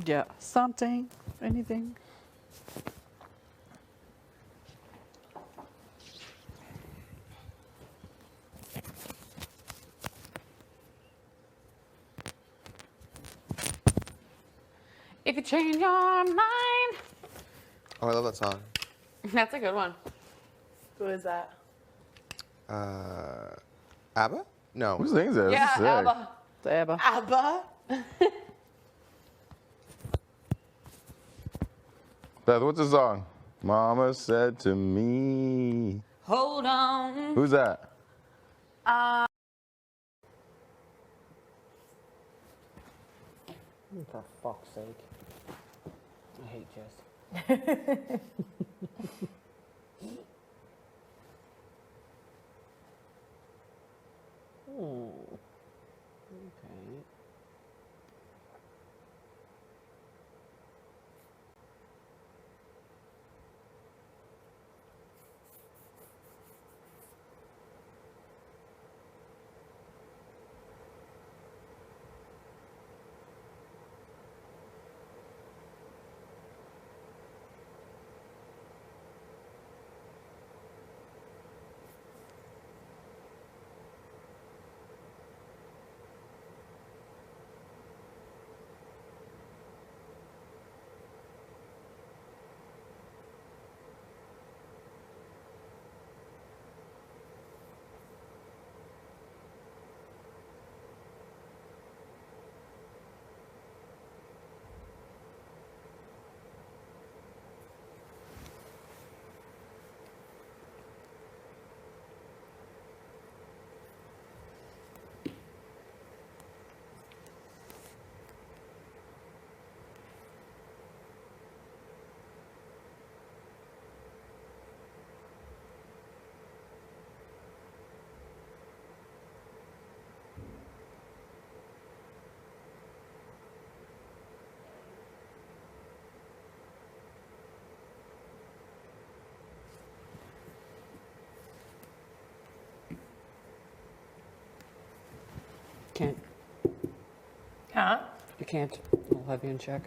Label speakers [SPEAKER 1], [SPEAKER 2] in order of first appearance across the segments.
[SPEAKER 1] Yeah, something, anything. If you change your mind.
[SPEAKER 2] Oh, I love that song.
[SPEAKER 1] That's a good one.
[SPEAKER 3] Who is that?
[SPEAKER 2] ABBA? No.
[SPEAKER 4] Who sings this?
[SPEAKER 1] Yeah,
[SPEAKER 4] This is sick.
[SPEAKER 1] ABBA. It's ABBA.
[SPEAKER 3] ABBA?
[SPEAKER 4] Beth, what's the song? Mama said to me.
[SPEAKER 1] Hold on.
[SPEAKER 4] Who's that?
[SPEAKER 1] For fuck's sake. I hate Jess. Okay. Can't.
[SPEAKER 3] Huh?
[SPEAKER 1] You can't. I'll have you in check.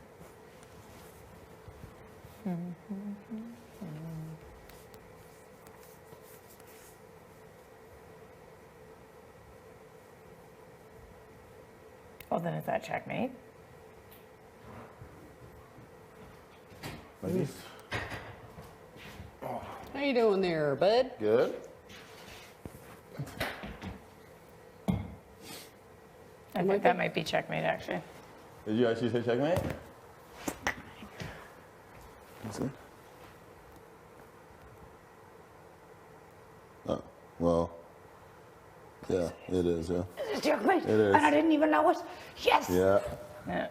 [SPEAKER 3] Well, then is that checkmate?
[SPEAKER 4] Ladies.
[SPEAKER 1] How you doing there, bud?
[SPEAKER 4] Good.
[SPEAKER 3] I think that might be checkmate, actually.
[SPEAKER 4] Did you actually say checkmate? Let's see. Oh, well. Yeah, it is, yeah.
[SPEAKER 3] This is checkmate.
[SPEAKER 4] It is.
[SPEAKER 3] And I didn't even know it. Yes.
[SPEAKER 4] Yeah.
[SPEAKER 3] Yeah.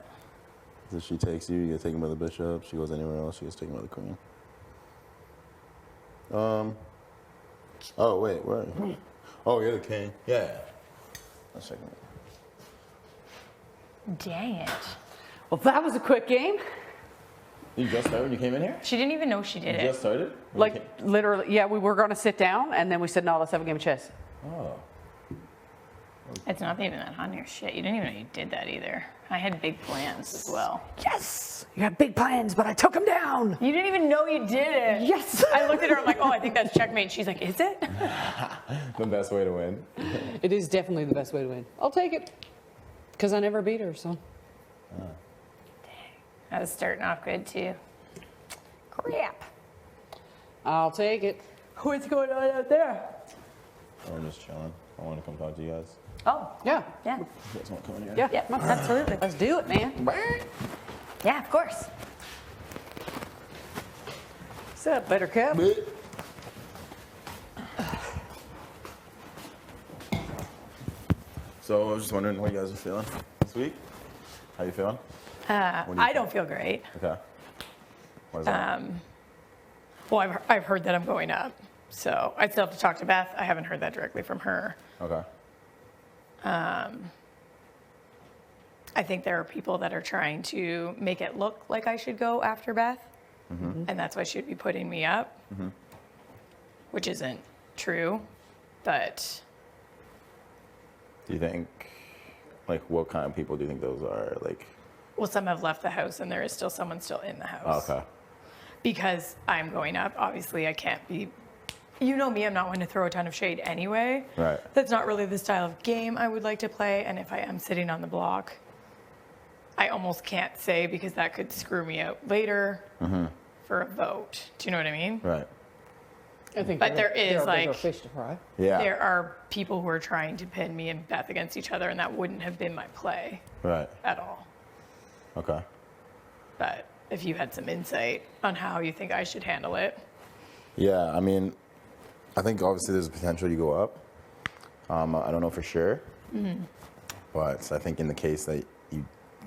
[SPEAKER 4] So she takes you, you get taken by the bishop. She goes anywhere else, she gets taken by the queen. Oh, wait, where? Oh, you're the king. Yeah. That's checkmate.
[SPEAKER 3] Dang it.
[SPEAKER 1] Well, that was a quick game.
[SPEAKER 4] You just started when you came in here?
[SPEAKER 3] She didn't even know she did
[SPEAKER 4] You
[SPEAKER 3] it.
[SPEAKER 4] just started?
[SPEAKER 1] Like, literally, yeah, we were going to sit down, and then we said, no, let's have a game of chess.
[SPEAKER 4] Oh.
[SPEAKER 3] It's not even that on your shit. You didn't even know you did that either. I had big plans as well.
[SPEAKER 1] Yes! You had big plans, but I took them down.
[SPEAKER 3] You didn't even know you did it.
[SPEAKER 1] Yes!
[SPEAKER 3] I looked at her, I'm like, oh, I think that's checkmate. She's like, is it?
[SPEAKER 4] The best way to win.
[SPEAKER 1] It is definitely the best way to win. I'll take it. Because I never beat her, so.
[SPEAKER 3] I was starting off good, too. Crap.
[SPEAKER 1] I'll take it.
[SPEAKER 3] What's going on out there?
[SPEAKER 4] Oh, I'm just chilling. I want to come talk to you guys.
[SPEAKER 3] Oh,
[SPEAKER 1] Yeah.
[SPEAKER 3] yeah.
[SPEAKER 4] You guys want to come in here?
[SPEAKER 1] Yeah.
[SPEAKER 3] Yeah, absolutely.
[SPEAKER 1] Let's do it, man.
[SPEAKER 3] Yeah, of course.
[SPEAKER 1] What's up, Buttercup?
[SPEAKER 4] So I was just wondering what you guys are feeling this week. How you feeling? do you
[SPEAKER 3] I don't feel great.
[SPEAKER 4] Okay. What is that?
[SPEAKER 3] Well, I've heard that I'm going up. So I still have to talk to Beth. I haven't heard that directly from her.
[SPEAKER 4] Okay.
[SPEAKER 3] I think there are people that are trying to make it look like I should go after Beth. And that's why she would be putting me up, which isn't true. But
[SPEAKER 4] Do you think, like, what kind of people do you think those are? Like,
[SPEAKER 3] Well, some have left the house, and there is still someone still in the house.
[SPEAKER 4] Okay.
[SPEAKER 3] Because I'm going up, obviously I can't be, you know me, I'm not one to throw a ton of shade anyway.
[SPEAKER 4] Right.
[SPEAKER 3] That's not really the style of game I would like to play, and if I am sitting on the block, I almost can't say because that could screw me out later for a vote. Do you know what I mean?
[SPEAKER 4] Right.
[SPEAKER 1] I think
[SPEAKER 3] But there is,
[SPEAKER 1] are bigger
[SPEAKER 3] like-
[SPEAKER 1] fish to fry.
[SPEAKER 4] Yeah.
[SPEAKER 3] There are people who are trying to pin me and Beth against each other, and that wouldn't have been my play
[SPEAKER 4] Right.
[SPEAKER 3] at all.
[SPEAKER 4] Okay.
[SPEAKER 3] But if you had some insight on how you think I should handle it.
[SPEAKER 4] Yeah, I mean, I think obviously there's a potential you go up. I don't know for sure, but I think in the case that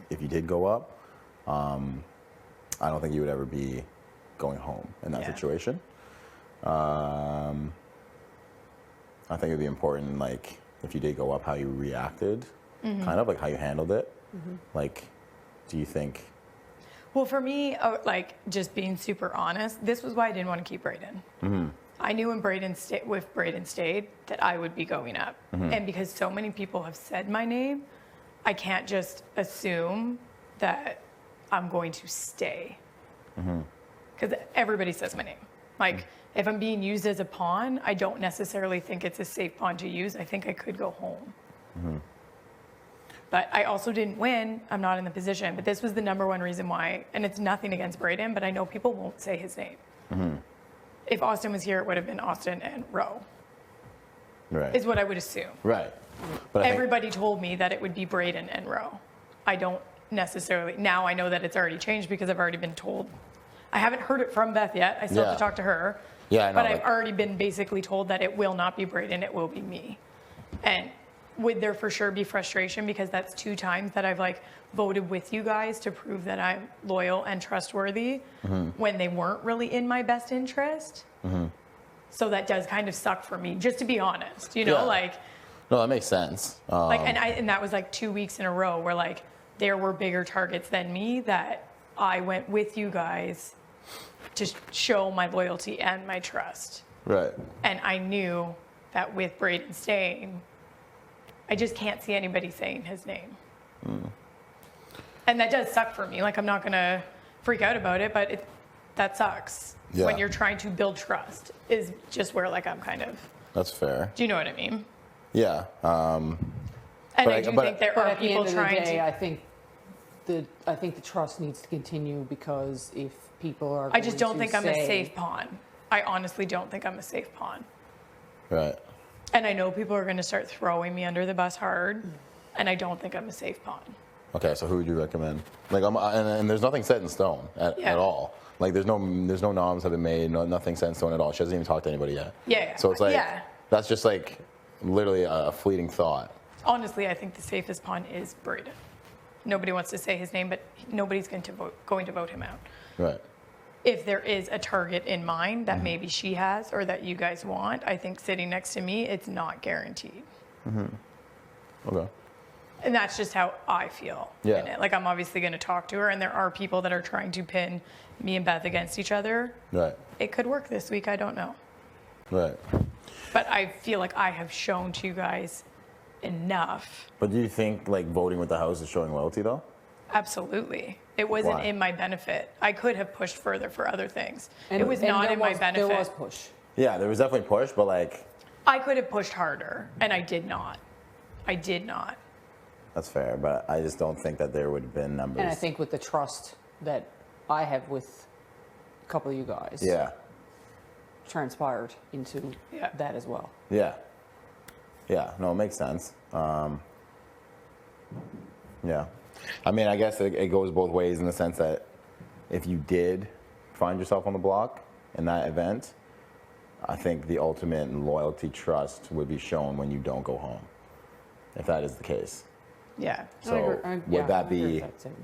[SPEAKER 4] if you did go up, I don't think you would ever be going home in that
[SPEAKER 3] Yeah.
[SPEAKER 4] situation. I think it'd be important, like, if you did go up, how you reacted, kind of like how you handled it. Like, do you think?
[SPEAKER 3] Well, for me, like, just being super honest, this was why I didn't want to keep Braden. I knew when Braden stayed that I would be going up. And because so many people have said my name, I can't just assume that I'm going to stay. Because everybody says my name. Like, if I'm being used as a pawn, I don't necessarily think it's a safe pawn to use. I think I could go home. But I also didn't win. I'm not in the position. But this was the number one reason why. And it's nothing against Braden, but I know people won't say his name. If Austin was here, it would have been Austin and Roe,
[SPEAKER 4] Right.
[SPEAKER 3] is what I would assume.
[SPEAKER 4] Right. But I think,
[SPEAKER 3] Everybody told me that it would be Braden and Roe. I don't necessarily. Now I know that it's already changed because I've already been told. I haven't heard it from Beth yet. I still have
[SPEAKER 4] Yeah.
[SPEAKER 3] to talk to her.
[SPEAKER 4] Yeah, I know,
[SPEAKER 3] But I've
[SPEAKER 4] like-
[SPEAKER 3] already been basically told that it will not be Braden, it will be me. And would there for sure be frustration because that's 2 times that I've like voted with you guys to prove that I'm loyal and trustworthy when they weren't really in my best interest. So that does kind of suck for me, just to be honest. You know,
[SPEAKER 4] Yeah.
[SPEAKER 3] like
[SPEAKER 4] no, that makes sense.
[SPEAKER 3] and that was like 2 weeks in a row where like there were bigger targets than me that I went with you guys to show my loyalty and my trust.
[SPEAKER 4] Right.
[SPEAKER 3] And I knew that with Braden staying, I just can't see anybody saying his name. And that does suck for me. Like, I'm not going to freak out about it, but that sucks.
[SPEAKER 4] Yeah.
[SPEAKER 3] When you're trying to build trust is just where like I'm kind of,
[SPEAKER 4] That's fair.
[SPEAKER 3] do you know what I mean?
[SPEAKER 4] Yeah.
[SPEAKER 3] And
[SPEAKER 4] But
[SPEAKER 3] I
[SPEAKER 4] I-
[SPEAKER 3] do
[SPEAKER 4] but-
[SPEAKER 3] think there
[SPEAKER 1] But
[SPEAKER 3] are
[SPEAKER 1] at the
[SPEAKER 3] people
[SPEAKER 1] end of the
[SPEAKER 3] trying
[SPEAKER 1] day,
[SPEAKER 3] to.
[SPEAKER 1] I think the trust needs to continue because if people are
[SPEAKER 3] I just
[SPEAKER 1] going
[SPEAKER 3] don't
[SPEAKER 1] to
[SPEAKER 3] think I'm a
[SPEAKER 1] say-
[SPEAKER 3] safe pawn. I honestly don't think I'm a safe pawn.
[SPEAKER 4] Right.
[SPEAKER 3] And I know people are going to start throwing me under the bus hard, and I don't think I'm a safe pawn.
[SPEAKER 4] Okay, so who would you recommend? Like, and there's nothing set in stone at
[SPEAKER 3] Yeah.
[SPEAKER 4] all. Like, there's no noms have been made, nothing set in stone at all. She hasn't even talked to anybody yet.
[SPEAKER 3] Yeah.
[SPEAKER 4] So it's like,
[SPEAKER 3] Yeah.
[SPEAKER 4] that's just like literally a fleeting thought.
[SPEAKER 3] Honestly, I think the safest pawn is Braden. Nobody wants to say his name, but nobody's going to vote him out.
[SPEAKER 4] Right.
[SPEAKER 3] If there is a target in mind that maybe she has or that you guys want, I think sitting next to me, it's not guaranteed.
[SPEAKER 4] Okay.
[SPEAKER 3] And that's just how I feel
[SPEAKER 4] Yeah.
[SPEAKER 3] in it. Like, I'm obviously going to talk to her, and there are people that are trying to pin me and Beth against each other.
[SPEAKER 4] Right.
[SPEAKER 3] It could work this week, I don't know.
[SPEAKER 4] Right.
[SPEAKER 3] But I feel like I have shown to you guys enough.
[SPEAKER 4] But do you think like voting with the house is showing loyalty though?
[SPEAKER 3] Absolutely. It wasn't
[SPEAKER 4] Why?
[SPEAKER 3] in my benefit. I could have pushed further for other things.
[SPEAKER 1] And-
[SPEAKER 3] It was
[SPEAKER 1] and
[SPEAKER 3] not
[SPEAKER 1] there
[SPEAKER 3] in my
[SPEAKER 1] was-
[SPEAKER 3] benefit.
[SPEAKER 1] There was push.
[SPEAKER 4] Yeah, there was definitely push, but like,
[SPEAKER 3] I could have pushed harder, and I did not. I did not.
[SPEAKER 4] that's fair. But I just don't think that there would have been numbers.
[SPEAKER 1] And I think with the trust that I have with a couple of you guys,
[SPEAKER 4] Yeah.
[SPEAKER 1] transpired into
[SPEAKER 3] Yeah.
[SPEAKER 1] that as well.
[SPEAKER 4] Yeah. Yeah. No, it makes sense. Yeah. I mean, I guess it goes both ways in the sense that if you did find yourself on the block in that event, I think the ultimate loyalty trust would be shown when you don't go home, if that is the case.
[SPEAKER 3] Yeah.
[SPEAKER 4] So would that be
[SPEAKER 1] statement.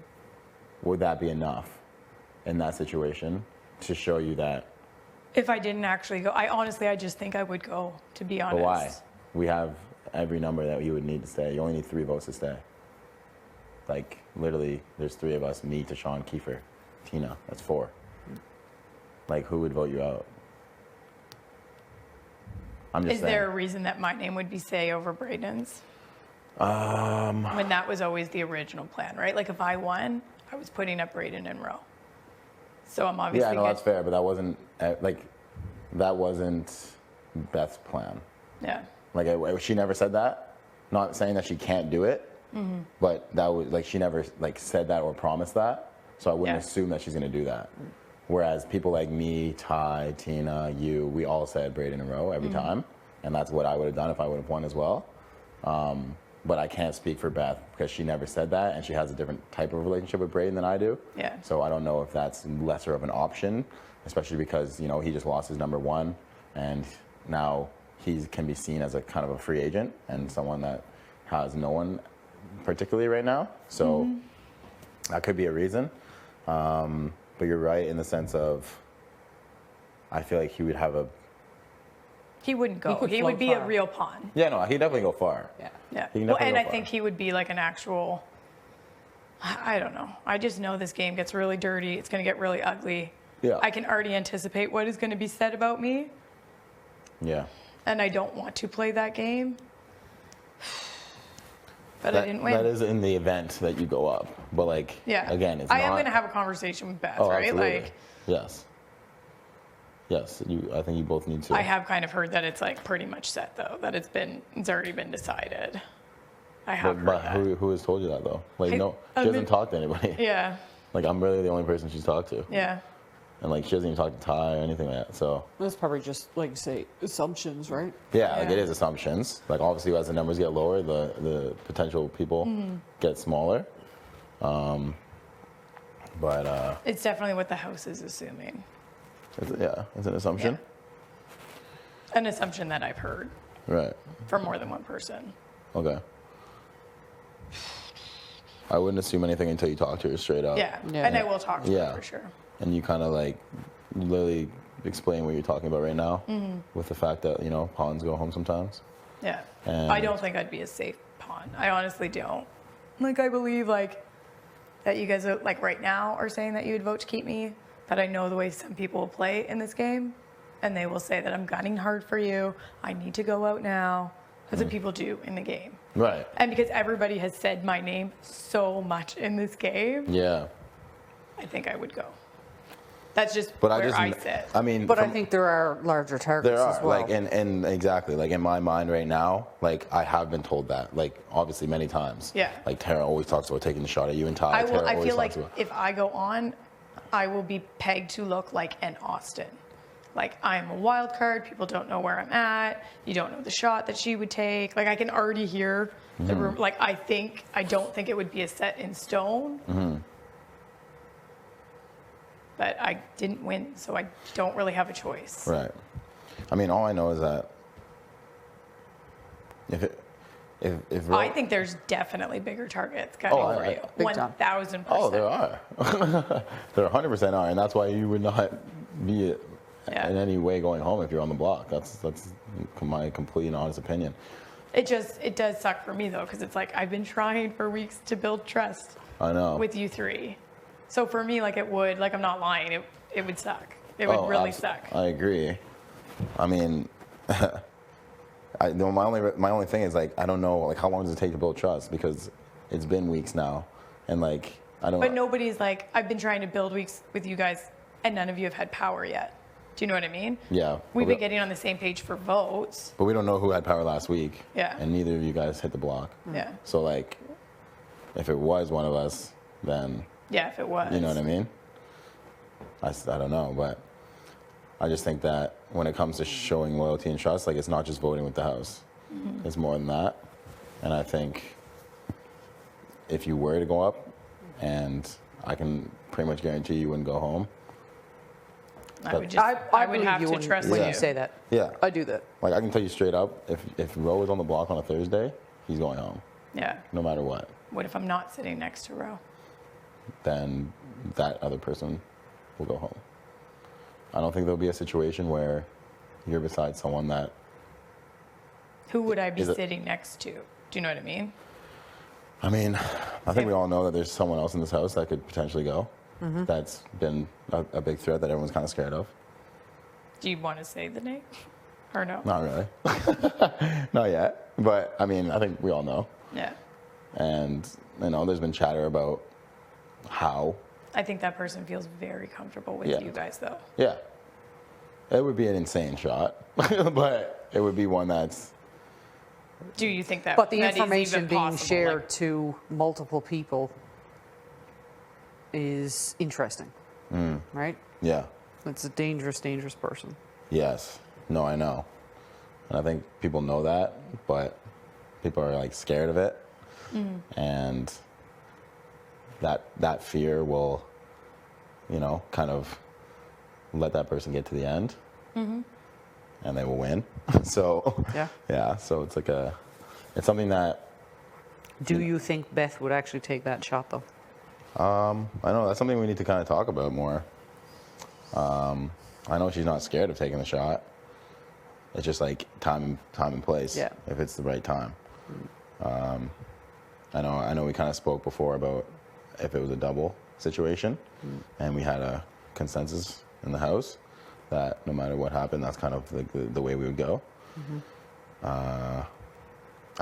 [SPEAKER 4] would that be enough in that situation to show you that?
[SPEAKER 3] If I didn't actually go, I just think I would go, to be honest.
[SPEAKER 4] But why? We have every number that you would need to stay. You only need 3 votes to stay. Like, literally, there's 3 of us, me, Tashawn, Kiefer, Tina. That's 4. Like, who would vote you out? I'm just
[SPEAKER 3] Is
[SPEAKER 4] saying.
[SPEAKER 3] there a reason that my name would be say over Braden's? When that was always the original plan, right? Like, if I won, I was putting up Braden and Roe. So I'm
[SPEAKER 4] Yeah,
[SPEAKER 3] obviously
[SPEAKER 4] no, that's fair, but that wasn't that wasn't Beth's plan.
[SPEAKER 3] Yeah.
[SPEAKER 4] Like she never said that. Not saying that she can't do it, but that was like she never like said that or promised that. So I wouldn't
[SPEAKER 3] Yeah.
[SPEAKER 4] assume that she's gonna do that. Whereas people like me, Ty, Tina, you, we all said Braden and Roe every time, and that's what I would have done if I would have won as well. But I can't speak for Beth because she never said that, and she has a different type of relationship with Braden than I do.
[SPEAKER 3] Yeah.
[SPEAKER 4] So I don't know if that's lesser of an option, especially because he just lost his number one, and now he can be seen as a kind of a free agent and someone that has no one particularly right now. So that could be a reason. But you're right in the sense of I feel like he would have a.
[SPEAKER 3] He wouldn't go.
[SPEAKER 1] could
[SPEAKER 3] He
[SPEAKER 1] float
[SPEAKER 3] would be a
[SPEAKER 1] far.
[SPEAKER 3] real pawn.
[SPEAKER 4] Yeah, no, he'd definitely go far.
[SPEAKER 1] Yeah.
[SPEAKER 3] Yeah.
[SPEAKER 4] He can
[SPEAKER 3] Well,
[SPEAKER 4] definitely
[SPEAKER 3] and
[SPEAKER 4] go
[SPEAKER 3] I
[SPEAKER 4] far.
[SPEAKER 3] think he would be like an actual. I don't know. I just know this game gets really dirty. It's going to get really ugly.
[SPEAKER 4] Yeah.
[SPEAKER 3] I can already anticipate what is going to be said about me,
[SPEAKER 4] Yeah.
[SPEAKER 3] and I don't want to play that game. But I didn't win.
[SPEAKER 4] That is in the event that you go up, but
[SPEAKER 3] yeah.
[SPEAKER 4] again, it's
[SPEAKER 3] I
[SPEAKER 4] not.
[SPEAKER 3] am going to have a conversation with Beth,
[SPEAKER 4] Oh,
[SPEAKER 3] right?
[SPEAKER 4] absolutely.
[SPEAKER 3] Like,
[SPEAKER 4] Yes. Yes, I think you both need to.
[SPEAKER 3] I have kind of heard that it's like pretty much set though. That it's already been decided. I have heard
[SPEAKER 4] But
[SPEAKER 3] that.
[SPEAKER 4] who has told you that though? Like, no,
[SPEAKER 3] I
[SPEAKER 4] she doesn't
[SPEAKER 3] mean-
[SPEAKER 4] talk to anybody.
[SPEAKER 3] Yeah.
[SPEAKER 4] Like, I'm really the only person she's talked to,
[SPEAKER 3] Yeah.
[SPEAKER 4] and like, she doesn't even talk to Ty or anything like that. So
[SPEAKER 1] That's probably just, like you say, assumptions, right?
[SPEAKER 4] yeah, like
[SPEAKER 3] Yeah.
[SPEAKER 4] it is assumptions. Like, obviously, as the numbers get lower, the potential people get smaller. But
[SPEAKER 3] It's definitely what the house is assuming.
[SPEAKER 4] it's an assumption,
[SPEAKER 3] An assumption that I've heard
[SPEAKER 4] right?
[SPEAKER 3] from more than one person.
[SPEAKER 4] Okay. I wouldn't assume anything until you talk to her straight up.
[SPEAKER 3] Yeah.
[SPEAKER 1] Yeah.
[SPEAKER 3] And I will talk to
[SPEAKER 4] Yeah.
[SPEAKER 3] her for sure.
[SPEAKER 4] And you kind of like literally explain what you're talking about right now with the fact that, pawns go home sometimes.
[SPEAKER 3] Yeah.
[SPEAKER 4] And-
[SPEAKER 3] I don't think I'd be a safe pawn. I honestly don't. Like, I believe, like, that you guys are, like, right now are saying that you would vote to keep me, that I know the way some people play in this game, and they will say that I'm gunning hard for you, I need to go out now. That's what people do in the game.
[SPEAKER 4] Right.
[SPEAKER 3] And because everybody has said my name so much in this game,
[SPEAKER 4] Yeah.
[SPEAKER 3] I think I would go. That's just
[SPEAKER 4] But
[SPEAKER 3] where I sit.
[SPEAKER 4] I mean,
[SPEAKER 1] But I
[SPEAKER 4] from-
[SPEAKER 1] think there are larger targets
[SPEAKER 4] there
[SPEAKER 1] as
[SPEAKER 4] are
[SPEAKER 1] well.
[SPEAKER 4] like, and exactly, like in my mind right now, like I have been told that, like obviously many times.
[SPEAKER 3] Yeah.
[SPEAKER 4] Like Tara always talks about taking the shot at you and Ty.
[SPEAKER 3] I
[SPEAKER 4] Tara
[SPEAKER 3] I
[SPEAKER 4] always
[SPEAKER 3] feel like
[SPEAKER 4] talks about.
[SPEAKER 3] if I go on, I will be pegged to look like an Austin. Like, I'm a wild card. People don't know where I'm at. You don't know the shot that she would take. Like, I can already hear the room. Like, I don't think it would be a set in stone. But I didn't win, so I don't really have a choice.
[SPEAKER 4] Right. I mean, all I know is that if
[SPEAKER 3] I think there's definitely bigger targets gunning
[SPEAKER 4] Oh,
[SPEAKER 3] for
[SPEAKER 4] I-
[SPEAKER 3] you.
[SPEAKER 1] Big time.
[SPEAKER 3] 1,000%.
[SPEAKER 4] oh, there are. There 100% are, and that's why you would not be
[SPEAKER 3] Yeah.
[SPEAKER 4] in any way going home if you're on the block. That's my complete and honest opinion.
[SPEAKER 3] It does suck for me, though, because it's like I've been trying for weeks to build trust
[SPEAKER 4] I know.
[SPEAKER 3] with you three. So for me, like, it would, like, I'm not lying, it would suck. It would really suck.
[SPEAKER 4] I agree. I mean, my only thing is like I don't know like how long does it take to build trust because it's been weeks now, and like I don't.
[SPEAKER 3] But nobody's like, I've been trying to build weeks with you guys, and none of you have had power yet. Do you know what I mean?
[SPEAKER 4] Yeah.
[SPEAKER 3] We've
[SPEAKER 4] but
[SPEAKER 3] been getting on the same page for votes.
[SPEAKER 4] But we don't know who had power last week.
[SPEAKER 3] Yeah.
[SPEAKER 4] And neither of you guys hit the block.
[SPEAKER 3] Yeah.
[SPEAKER 4] So like, if it was one of us, then
[SPEAKER 3] Yeah, if it was.
[SPEAKER 4] you know what I mean. I don't know, but I just think that when it comes to showing loyalty and trust, like it's not just voting with the house.
[SPEAKER 3] Mm-hmm.
[SPEAKER 4] It's more than that. And I think if you were to go up, and I can pretty much guarantee you wouldn't go home.
[SPEAKER 3] I would just, I would
[SPEAKER 1] believe
[SPEAKER 3] have
[SPEAKER 1] you
[SPEAKER 3] to
[SPEAKER 1] when-
[SPEAKER 3] trust
[SPEAKER 1] when
[SPEAKER 3] you.
[SPEAKER 1] you say that.
[SPEAKER 4] Yeah.
[SPEAKER 1] I do that.
[SPEAKER 4] Like I can tell you straight up, if Roe is on the block on a Thursday, he's going home,
[SPEAKER 3] Yeah.
[SPEAKER 4] no matter what.
[SPEAKER 3] What if I'm not sitting next to Ro?
[SPEAKER 4] Then that other person will go home. I don't think there'll be a situation where you're beside someone that.
[SPEAKER 3] Who would I be
[SPEAKER 4] Is it-
[SPEAKER 3] sitting next to? Do you know what I mean?
[SPEAKER 4] I mean, I think we all know that there's someone else in this house that could potentially go. That's been a big threat that everyone's kind of scared of.
[SPEAKER 3] Do you want to say the name? Or no?
[SPEAKER 4] Not really. Not yet. But I mean, I think we all know.
[SPEAKER 3] Yeah.
[SPEAKER 4] And, there's been chatter about how.
[SPEAKER 3] I think that person feels very comfortable with
[SPEAKER 4] Yeah.
[SPEAKER 3] you guys, though.
[SPEAKER 4] Yeah. It would be an insane shot, but it would be one that's,
[SPEAKER 3] Do you think that?
[SPEAKER 1] But the
[SPEAKER 3] that is
[SPEAKER 1] information
[SPEAKER 3] even
[SPEAKER 1] being
[SPEAKER 3] possible?
[SPEAKER 1] shared
[SPEAKER 3] Like,
[SPEAKER 1] to multiple people is interesting, right?
[SPEAKER 4] yeah.
[SPEAKER 1] It's a dangerous, dangerous person.
[SPEAKER 4] Yes. No, I know. And I think people know that, but people are like scared of it. And that fear will, kind of let that person get to the end. And they will win. So,
[SPEAKER 1] Yeah.
[SPEAKER 4] so it's it's something that,
[SPEAKER 1] Do you think Beth would actually take that shot, though?
[SPEAKER 4] I know that's something we need to kind of talk about more. I know she's not scared of taking the shot. It's just like time and place.
[SPEAKER 1] Yeah.
[SPEAKER 4] If it's the right time. I know we kind of spoke before about if it was a double situation, and we had a consensus in the house that no matter what happened, that's kind of like the way we would go. I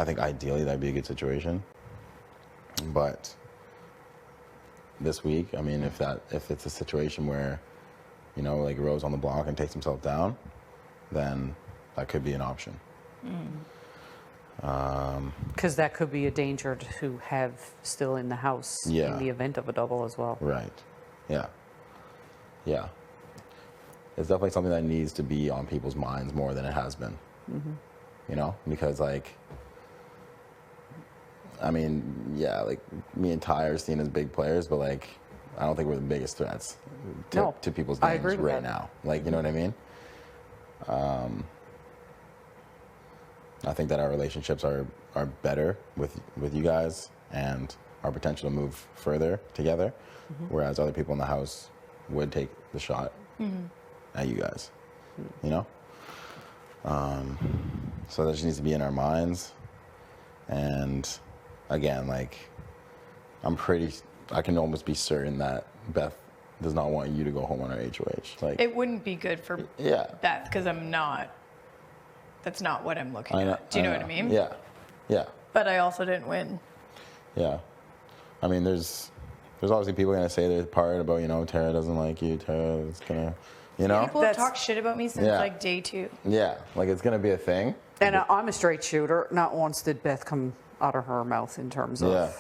[SPEAKER 4] think ideally that'd be a good situation, but this week, I mean, if it's a situation where, like Rose on the block and takes himself down, then that could be an option.
[SPEAKER 1] Because that could be a danger to have still in the house
[SPEAKER 4] Yeah.
[SPEAKER 1] in the event of a double as well.
[SPEAKER 4] Right. Yeah. Yeah. It's definitely something that needs to be on people's minds more than it has been. Because I mean, yeah, like me and Ty are seen as big players, but like I don't think we're the biggest threats
[SPEAKER 1] No,
[SPEAKER 4] to people's
[SPEAKER 1] I
[SPEAKER 4] games
[SPEAKER 1] agree with
[SPEAKER 4] right
[SPEAKER 1] that.
[SPEAKER 4] now. Like, you know what I mean? I think that our relationships are better with you guys and our potential to move further together, whereas other people in the house would take the shot at you guys. So that just needs to be in our minds. And again, like I can almost be certain that Beth does not want you to go home on her HOH. Like,
[SPEAKER 3] it wouldn't be good for
[SPEAKER 4] yeah.
[SPEAKER 3] Beth because that's not what I'm looking
[SPEAKER 4] I know,
[SPEAKER 3] at. Do you know what I mean?
[SPEAKER 4] Yeah. Yeah.
[SPEAKER 3] But I also didn't win.
[SPEAKER 4] Yeah. I mean, there's obviously people going to say their part about, Tara doesn't like you, Tara is going to,
[SPEAKER 3] People have
[SPEAKER 1] That's-
[SPEAKER 3] talked shit about me since
[SPEAKER 4] Yeah.
[SPEAKER 3] like day 2.
[SPEAKER 4] Yeah, like it's going to be a thing.
[SPEAKER 1] And I'm a straight shooter. Not once did Beth come out of her mouth in terms of
[SPEAKER 4] Yeah.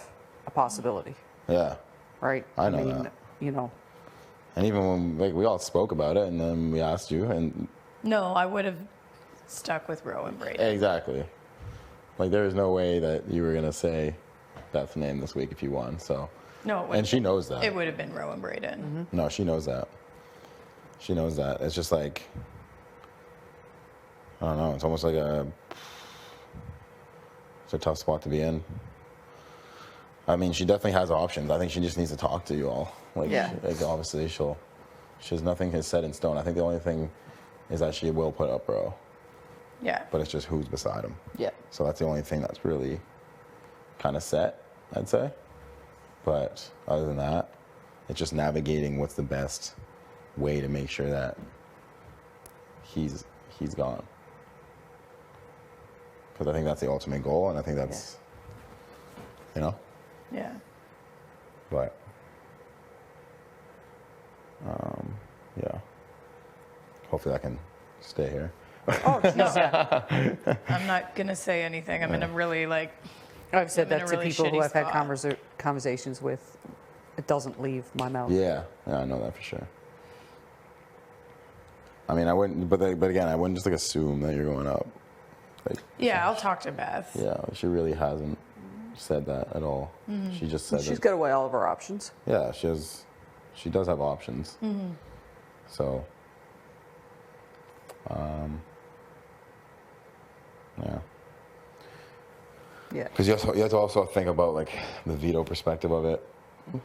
[SPEAKER 1] a possibility,
[SPEAKER 4] Yeah.
[SPEAKER 1] right?
[SPEAKER 4] I know that.
[SPEAKER 1] And
[SPEAKER 4] even when we all spoke about it and then we asked you and
[SPEAKER 3] No, I would have stuck with Roe and Brady.
[SPEAKER 4] exactly. Like there is no way that you were going to say Beth's name this week if you won. So,
[SPEAKER 3] No, it
[SPEAKER 4] and
[SPEAKER 3] wouldn't.
[SPEAKER 4] she knows that.
[SPEAKER 3] It would have been Roe and Braden.
[SPEAKER 4] No, she knows that. She knows that. It's just like, I don't know. It's almost like it's a tough spot to be in. I mean, she definitely has options. I think she just needs to talk to you all. Like,
[SPEAKER 1] Yeah.
[SPEAKER 4] like obviously she has nothing is set in stone. I think the only thing is that she will put up Roe,
[SPEAKER 3] Yeah.
[SPEAKER 4] but it's just who's beside him.
[SPEAKER 1] yeah,
[SPEAKER 4] So that's the only thing that's really kind of set, I'd say. But other than that, it's just navigating what's the best way to make sure that he's gone. Because I think that's the ultimate goal, and I think that's,
[SPEAKER 3] Yeah.
[SPEAKER 4] but, yeah. Hopefully I can stay here.
[SPEAKER 1] Oh, geez, yeah.
[SPEAKER 3] I'm not going to say anything. I'm in a really like,
[SPEAKER 1] I've said
[SPEAKER 3] I'm in
[SPEAKER 1] that
[SPEAKER 3] a
[SPEAKER 1] to
[SPEAKER 3] really
[SPEAKER 1] people who
[SPEAKER 3] shitty
[SPEAKER 1] I've had
[SPEAKER 3] spot.
[SPEAKER 1] conversations with. It doesn't leave my mouth.
[SPEAKER 4] Yeah, I know that for sure. I mean, I wouldn't, but again, I wouldn't just like assume that you're going up. Like,
[SPEAKER 3] yeah, I'll talk to Beth.
[SPEAKER 4] yeah, she really hasn't said that at all. She just said
[SPEAKER 1] She's
[SPEAKER 4] that.
[SPEAKER 1] got to weigh all of her options.
[SPEAKER 4] Yeah, she does have options. So, yeah.
[SPEAKER 1] Yeah.
[SPEAKER 4] Because you have to also think about like the veto perspective of it,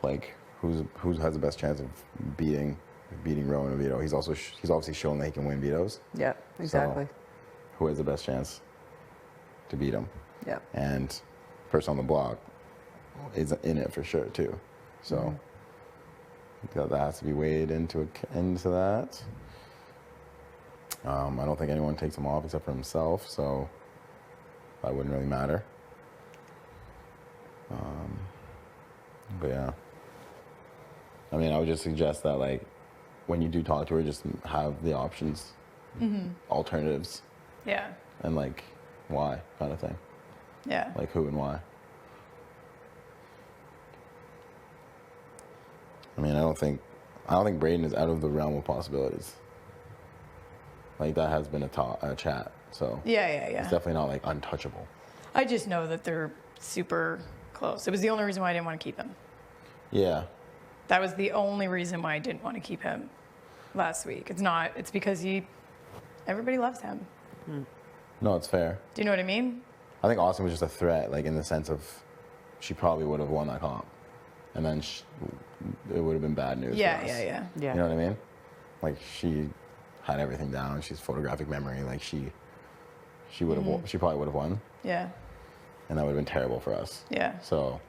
[SPEAKER 4] like who has the best chance of beating Rowan in a veto. He's obviously shown that he can win vetoes.
[SPEAKER 1] Yeah, exactly.
[SPEAKER 4] So, who has the best chance to beat him?
[SPEAKER 1] Yeah.
[SPEAKER 4] And person on the block is in it for sure too. So that has to be weighed into that. I don't think anyone takes him off except for himself, so that wouldn't really matter. But yeah. I mean, I would just suggest that, like, when you do talk to her, just have the options, alternatives,
[SPEAKER 3] Yeah.
[SPEAKER 4] and, like, why kind of thing.
[SPEAKER 3] Yeah.
[SPEAKER 4] Like, who and why. I mean, I don't think Braden is out of the realm of possibilities. Like, that has been a chat, so
[SPEAKER 3] Yeah.
[SPEAKER 4] it's definitely not, like, untouchable.
[SPEAKER 3] I just know that they're super close. It was the only reason why I didn't want to keep him.
[SPEAKER 4] Yeah.
[SPEAKER 3] That was the only reason why I didn't want to keep him last week. It's because everybody loves him.
[SPEAKER 4] No, it's fair.
[SPEAKER 3] Do you know what I mean?
[SPEAKER 4] I think Austin was just a threat, like, in the sense of she probably would have won that comp. And then it would have been bad news for us.
[SPEAKER 3] Yeah.
[SPEAKER 1] Yeah.
[SPEAKER 4] You know what I mean? Like, she had everything down. She's photographic memory. Like, she would have she probably would have won.
[SPEAKER 3] Yeah.
[SPEAKER 4] And that would have been terrible for us.
[SPEAKER 3] Yeah.
[SPEAKER 4] So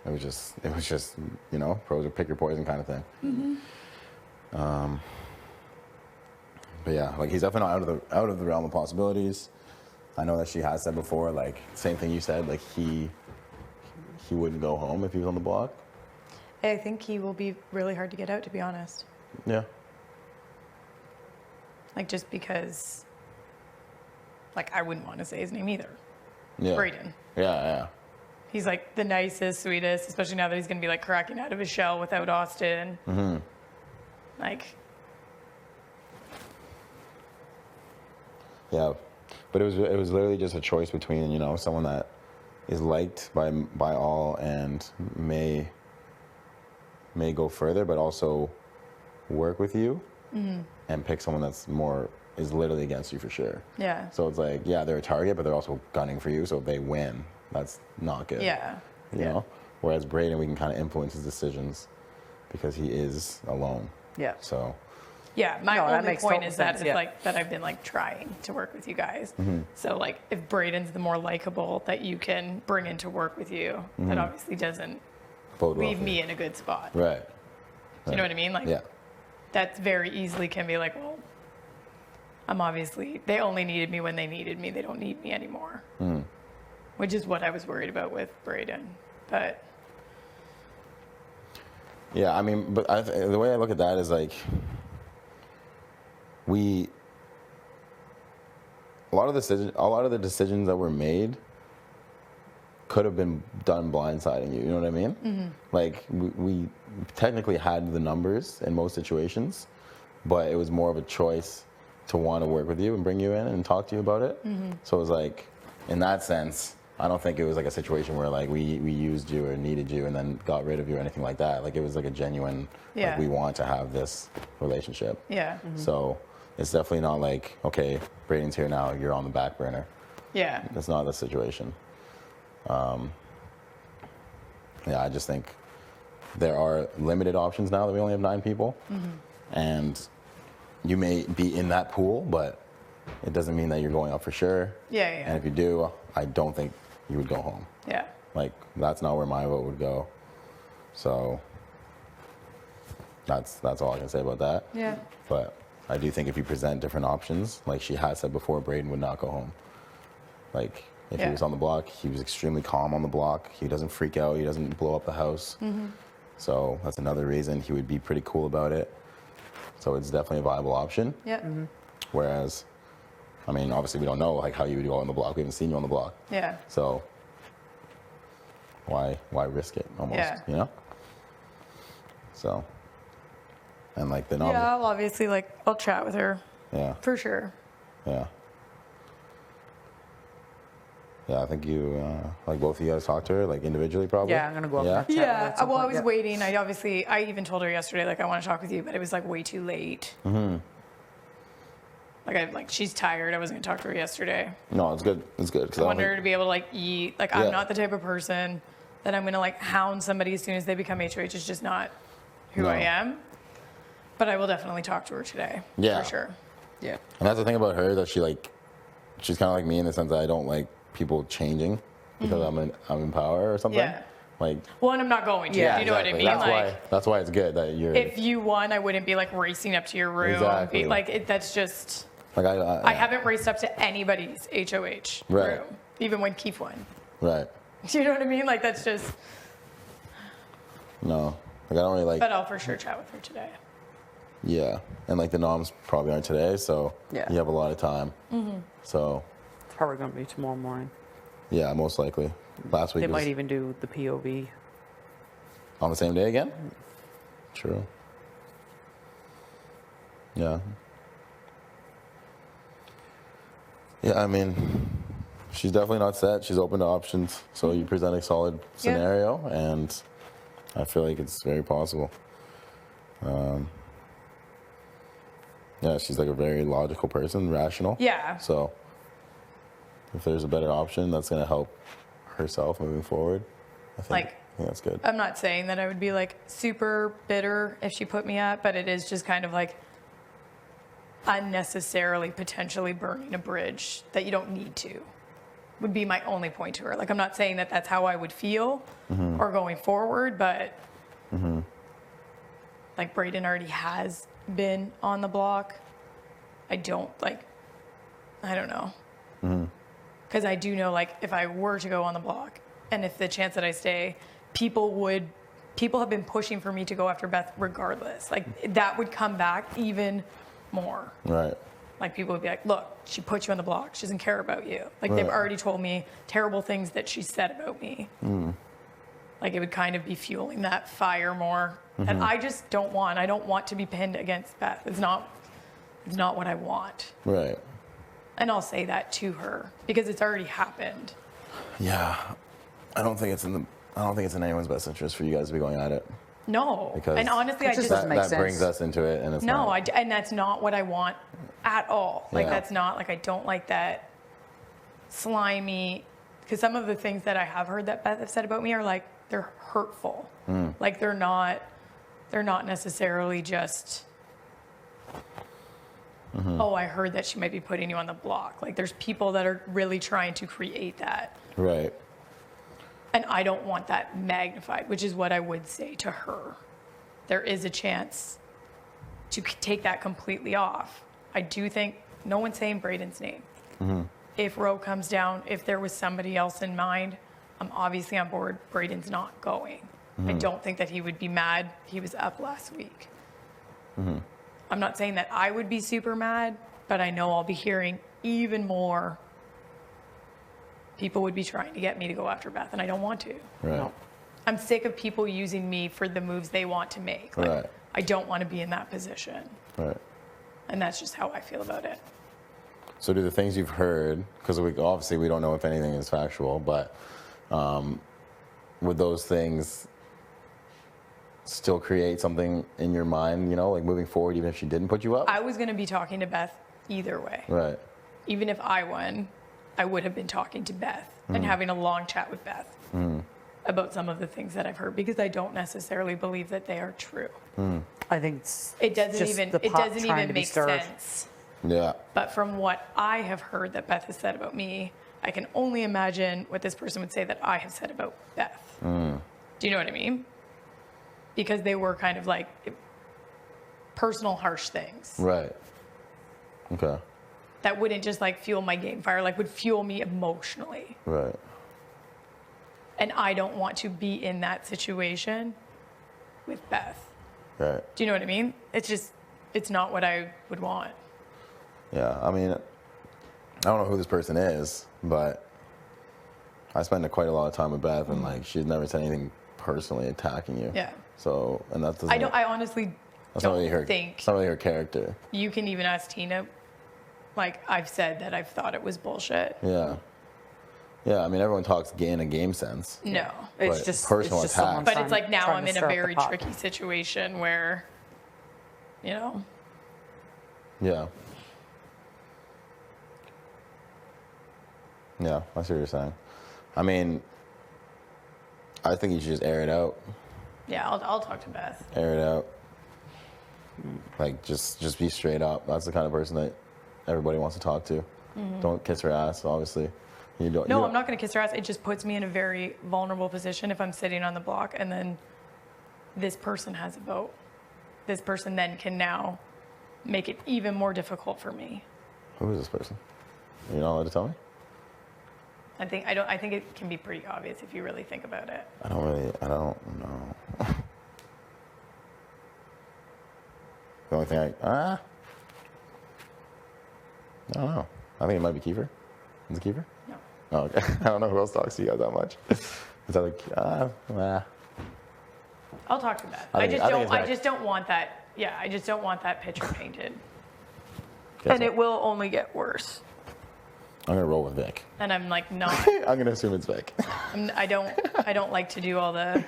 [SPEAKER 4] it was just, you know, pros or pick your poison kind of thing. But yeah, like, he's definitely not out of the realm of possibilities. I know that she has said before, like, same thing you said, like, he wouldn't go home if he was on the block.
[SPEAKER 3] I think he will be really hard to get out, to be honest.
[SPEAKER 4] Yeah.
[SPEAKER 3] Like, just because, like, I wouldn't want to say his name either.
[SPEAKER 4] Yeah.
[SPEAKER 3] Braden.
[SPEAKER 4] Yeah.
[SPEAKER 3] He's like the nicest, sweetest, especially now that he's going to be like cracking out of his shell without Austin. Like,
[SPEAKER 4] Yeah. But it was literally just a choice between, you know, someone that is liked by all and may go further, but also work with you, and pick someone that's is literally against you for sure.
[SPEAKER 3] yeah.
[SPEAKER 4] So it's like, yeah, they're a target, but they're also gunning for you. So if they win, that's not good.
[SPEAKER 3] Yeah.
[SPEAKER 4] You know? Whereas Braden, we can kind of influence his decisions because he is alone.
[SPEAKER 1] Yeah.
[SPEAKER 4] So,
[SPEAKER 3] Yeah, my
[SPEAKER 1] No, that
[SPEAKER 3] only
[SPEAKER 1] makes
[SPEAKER 3] point
[SPEAKER 1] total
[SPEAKER 3] is that
[SPEAKER 1] sense,
[SPEAKER 3] it's
[SPEAKER 1] yeah.
[SPEAKER 3] like that I've been like trying to work with you guys. So like if Braden's the more likable that you can bring in to work with you, that obviously doesn't
[SPEAKER 4] bode well
[SPEAKER 3] leave
[SPEAKER 4] for
[SPEAKER 3] me
[SPEAKER 4] you.
[SPEAKER 3] in a good spot.
[SPEAKER 4] Right.
[SPEAKER 3] Do you know what I mean? Like
[SPEAKER 4] Yeah.
[SPEAKER 3] that very easily can be like, well, they only needed me when they needed me. They don't need me anymore. Which is what I was worried about with Braden. But
[SPEAKER 4] Yeah, I mean, but the way I look at that is like, a lot of the decisions that were made could have been done blindsiding you. You know what I mean? Like, we technically had the numbers in most situations, but it was more of a choice to want to work with you and bring you in and talk to you about it. So it was like, in that sense, I don't think it was like a situation where like we used you or needed you and then got rid of you or anything like that. Like, it was like a genuine,
[SPEAKER 3] Yeah.
[SPEAKER 4] like, we want to have this relationship.
[SPEAKER 3] yeah.
[SPEAKER 4] So it's definitely not like, okay, Braden's here now, you're on the back burner.
[SPEAKER 3] Yeah.
[SPEAKER 4] That's not the situation. Yeah, I just think there are limited options now that we only have 9 people. And you may be in that pool, but it doesn't mean that you're going up for sure.
[SPEAKER 3] Yeah.
[SPEAKER 4] And if you do, I don't think you would go home.
[SPEAKER 3] Yeah.
[SPEAKER 4] Like, that's not where my vote would go. So that's all I can say about that.
[SPEAKER 3] Yeah.
[SPEAKER 4] But I do think if you present different options, like she has said before, Braden would not go home. Like, if he
[SPEAKER 3] Yeah.
[SPEAKER 4] was on the block, he was extremely calm on the block. He doesn't freak out. He doesn't blow up the house. So that's another reason he would be pretty cool about it. So it's definitely a viable option.
[SPEAKER 3] Yeah.
[SPEAKER 4] Whereas, I mean, obviously we don't know like how you would go on the block. We haven't seen you on the block.
[SPEAKER 3] Yeah.
[SPEAKER 4] So why risk it almost,
[SPEAKER 3] Yeah.
[SPEAKER 4] you know? So, and like the
[SPEAKER 3] Yeah, I'll obviously I'll chat with her
[SPEAKER 4] yeah,
[SPEAKER 3] for sure.
[SPEAKER 4] yeah. Yeah, I think you, like both of you guys talked to her, like individually probably?
[SPEAKER 1] Yeah, I'm gonna go up
[SPEAKER 4] Yeah?
[SPEAKER 1] and chat with her
[SPEAKER 3] Yeah,
[SPEAKER 1] at some
[SPEAKER 3] well, I
[SPEAKER 1] point,
[SPEAKER 3] was
[SPEAKER 1] yeah.
[SPEAKER 3] waiting. I even told her yesterday, I want to talk with you, but it was way too late. She's tired. I wasn't gonna talk to her yesterday.
[SPEAKER 4] No, it's good. It's good. 'Cause
[SPEAKER 3] I
[SPEAKER 4] don't
[SPEAKER 3] want her
[SPEAKER 4] think-
[SPEAKER 3] to be able to eat.
[SPEAKER 4] Yeah.
[SPEAKER 3] I'm not the type of person that I'm gonna hound somebody as soon as they become HOH. It's just not who
[SPEAKER 4] No.
[SPEAKER 3] I am. But I will definitely talk to her today.
[SPEAKER 4] Yeah.
[SPEAKER 3] For sure.
[SPEAKER 1] Yeah.
[SPEAKER 4] And that's the thing about her, that she's kind of like me in the sense that I don't like people changing because I'm in power or something.
[SPEAKER 3] Yeah.
[SPEAKER 4] Like,
[SPEAKER 3] Well, and I'm not going to.
[SPEAKER 4] yeah,
[SPEAKER 3] you know
[SPEAKER 4] exactly.
[SPEAKER 3] what I mean?
[SPEAKER 4] That's why it's good that you're.
[SPEAKER 3] If you won, I wouldn't be racing up to your room.
[SPEAKER 4] Exactly.
[SPEAKER 3] That's just.
[SPEAKER 4] like
[SPEAKER 3] I haven't raced up to anybody's HOH
[SPEAKER 4] Right.
[SPEAKER 3] room, even when Keith won.
[SPEAKER 4] Right.
[SPEAKER 3] You know what I mean? That's just.
[SPEAKER 4] No. Like, I don't really like.
[SPEAKER 3] But I'll for sure chat with her today.
[SPEAKER 4] Yeah, and like the noms probably aren't today, so
[SPEAKER 1] Yeah.
[SPEAKER 4] you have a lot of time. So
[SPEAKER 1] It's probably going to be tomorrow morning.
[SPEAKER 4] yeah, most likely. Last week
[SPEAKER 1] They
[SPEAKER 4] was
[SPEAKER 1] might even do the POV.
[SPEAKER 4] on the same day again. True. Yeah. Yeah, I mean, she's definitely not set. She's open to options. So you present a solid scenario, and I feel like it's very possible. Yeah, she's like a very logical person, rational.
[SPEAKER 3] Yeah.
[SPEAKER 4] So if there's a better option that's going to help herself moving forward, I think that's good.
[SPEAKER 3] I'm not saying that I would be like super bitter if she put me up, but it is just kind of like unnecessarily potentially burning a bridge that you don't need to, would be my only point to her. Like, I'm not saying that that's how I would feel or going forward, but like Braden already has been on the block. I don't know. Because I do know, like, if I were to go on the block and if the chance that I stay, people have been pushing for me to go after Beth regardless. Like, that would come back even more.
[SPEAKER 4] Right.
[SPEAKER 3] Like, people would be like, look, she put you on the block. She doesn't care about you. Like, they've
[SPEAKER 4] Right.
[SPEAKER 3] already told me terrible things that she said about me. Like, it would kind of be fueling that fire more. And I just don't want. I don't want to be pinned against Beth. It's not what I want.
[SPEAKER 4] Right.
[SPEAKER 3] And I'll say that to her because it's already happened.
[SPEAKER 4] Yeah. I don't think it's in anyone's best interest for you guys to be going at it.
[SPEAKER 3] No.
[SPEAKER 4] Because
[SPEAKER 3] And honestly, I
[SPEAKER 1] just
[SPEAKER 3] just
[SPEAKER 1] doesn't make
[SPEAKER 4] that
[SPEAKER 1] sense.
[SPEAKER 4] brings us into it, and it's
[SPEAKER 3] no,
[SPEAKER 4] not.
[SPEAKER 3] and that's not what I want at all. Like,
[SPEAKER 4] Yeah.
[SPEAKER 3] that's not, like, I don't like that slimy, because some of the things that I have heard that Beth have said about me are like, they're hurtful. Like, they're not necessarily just, oh, I heard that she might be putting you on the block. Like, there's people that are really trying to create that.
[SPEAKER 4] Right.
[SPEAKER 3] And I don't want that magnified, which is what I would say to her. There is a chance to take that completely off. I do think, no one's saying Braden's name. If Roe comes down, if there was somebody else in mind, I'm obviously on board. Braden's not going. I don't think that he would be mad. He was up last week. I'm not saying that I would be super mad, but I know I'll be hearing even more. People would be trying to get me to go after Beth, and I don't want to.
[SPEAKER 4] Right.
[SPEAKER 1] No.
[SPEAKER 3] I'm sick of people using me for the moves they want to make. Like,
[SPEAKER 4] Right.
[SPEAKER 3] I don't want to be in that position.
[SPEAKER 4] Right.
[SPEAKER 3] And that's just how I feel about it.
[SPEAKER 4] So do the things you've heard, because obviously we don't know if anything is factual, but would those things still create something in your mind, like moving forward, even if she didn't put you up?
[SPEAKER 3] I was going to be talking to Beth either way.
[SPEAKER 4] Right.
[SPEAKER 3] Even if I won, I would have been talking to Beth and having a long chat with Beth about some of the things that I've heard, because I don't necessarily believe that they are true.
[SPEAKER 1] I think it's
[SPEAKER 3] It doesn't
[SPEAKER 1] just
[SPEAKER 3] even
[SPEAKER 1] the
[SPEAKER 3] it
[SPEAKER 1] pot
[SPEAKER 3] doesn't
[SPEAKER 1] trying
[SPEAKER 3] even
[SPEAKER 1] to be
[SPEAKER 3] make
[SPEAKER 1] stirred.
[SPEAKER 3] sense.
[SPEAKER 4] Yeah.
[SPEAKER 3] But from what I have heard that Beth has said about me, I can only imagine what this person would say that I have said about Beth. Do you know what I mean? Because they were kind of like personal, harsh things
[SPEAKER 4] Right. Okay.
[SPEAKER 3] that wouldn't just like fuel my game fire, like would fuel me emotionally.
[SPEAKER 4] Right.
[SPEAKER 3] And I don't want to be in that situation with Beth.
[SPEAKER 4] Right.
[SPEAKER 3] Do you know what I mean? It's not what I would want.
[SPEAKER 4] Yeah. I mean, I don't know who this person is, but I spend quite a lot of time with Beth, and like she's never said anything personally attacking you.
[SPEAKER 3] Yeah.
[SPEAKER 4] So, and that doesn't.
[SPEAKER 3] I honestly
[SPEAKER 4] That's not
[SPEAKER 3] don't
[SPEAKER 4] really her.
[SPEAKER 3] think
[SPEAKER 4] It's not really her character.
[SPEAKER 3] you can even ask Tina. Like, I've said that I've thought it was bullshit.
[SPEAKER 4] Yeah. Yeah. I mean, everyone talks in a game sense.
[SPEAKER 3] No.
[SPEAKER 1] It's
[SPEAKER 4] But
[SPEAKER 1] just
[SPEAKER 4] personal
[SPEAKER 1] it's just
[SPEAKER 4] attacks.
[SPEAKER 1] someone
[SPEAKER 3] But
[SPEAKER 1] trying-
[SPEAKER 3] it's like now
[SPEAKER 1] trying
[SPEAKER 3] I'm
[SPEAKER 1] to
[SPEAKER 3] in a
[SPEAKER 1] stir up the
[SPEAKER 3] very
[SPEAKER 1] pot.
[SPEAKER 3] tricky situation where,
[SPEAKER 4] Yeah. Yeah, I see what you're saying. I mean, I think you should just air it out.
[SPEAKER 3] yeah, I'll talk to Beth.
[SPEAKER 4] Air it out. Like, just be straight up. That's the kind of person that everybody wants to talk to. Don't kiss her ass, obviously. You don't.
[SPEAKER 3] No,
[SPEAKER 4] you
[SPEAKER 3] I'm not going to kiss her ass. It just puts me in a very vulnerable position if I'm sitting on the block and then this person has a vote. This person then can now make it even more difficult for me.
[SPEAKER 4] Who is this person? You're not allowed to tell me?
[SPEAKER 3] I think it can be pretty obvious if you really think about it.
[SPEAKER 4] I don't know. The only thing I don't know. I think it might be Kiefer. Is it Kiefer?
[SPEAKER 3] No.
[SPEAKER 4] Oh, okay. I don't know who else talks to you guys that much. Is that like,
[SPEAKER 3] I'll talk to Beth.
[SPEAKER 4] I
[SPEAKER 3] I
[SPEAKER 4] think it's
[SPEAKER 3] just don't want that. Yeah, I just don't want that picture painted.
[SPEAKER 4] guess
[SPEAKER 3] And
[SPEAKER 4] what?
[SPEAKER 3] it will only get worse.
[SPEAKER 4] I'm gonna roll with Vic.
[SPEAKER 3] And I'm like not.
[SPEAKER 4] I'm gonna assume it's Vic.
[SPEAKER 3] I don't like to do all the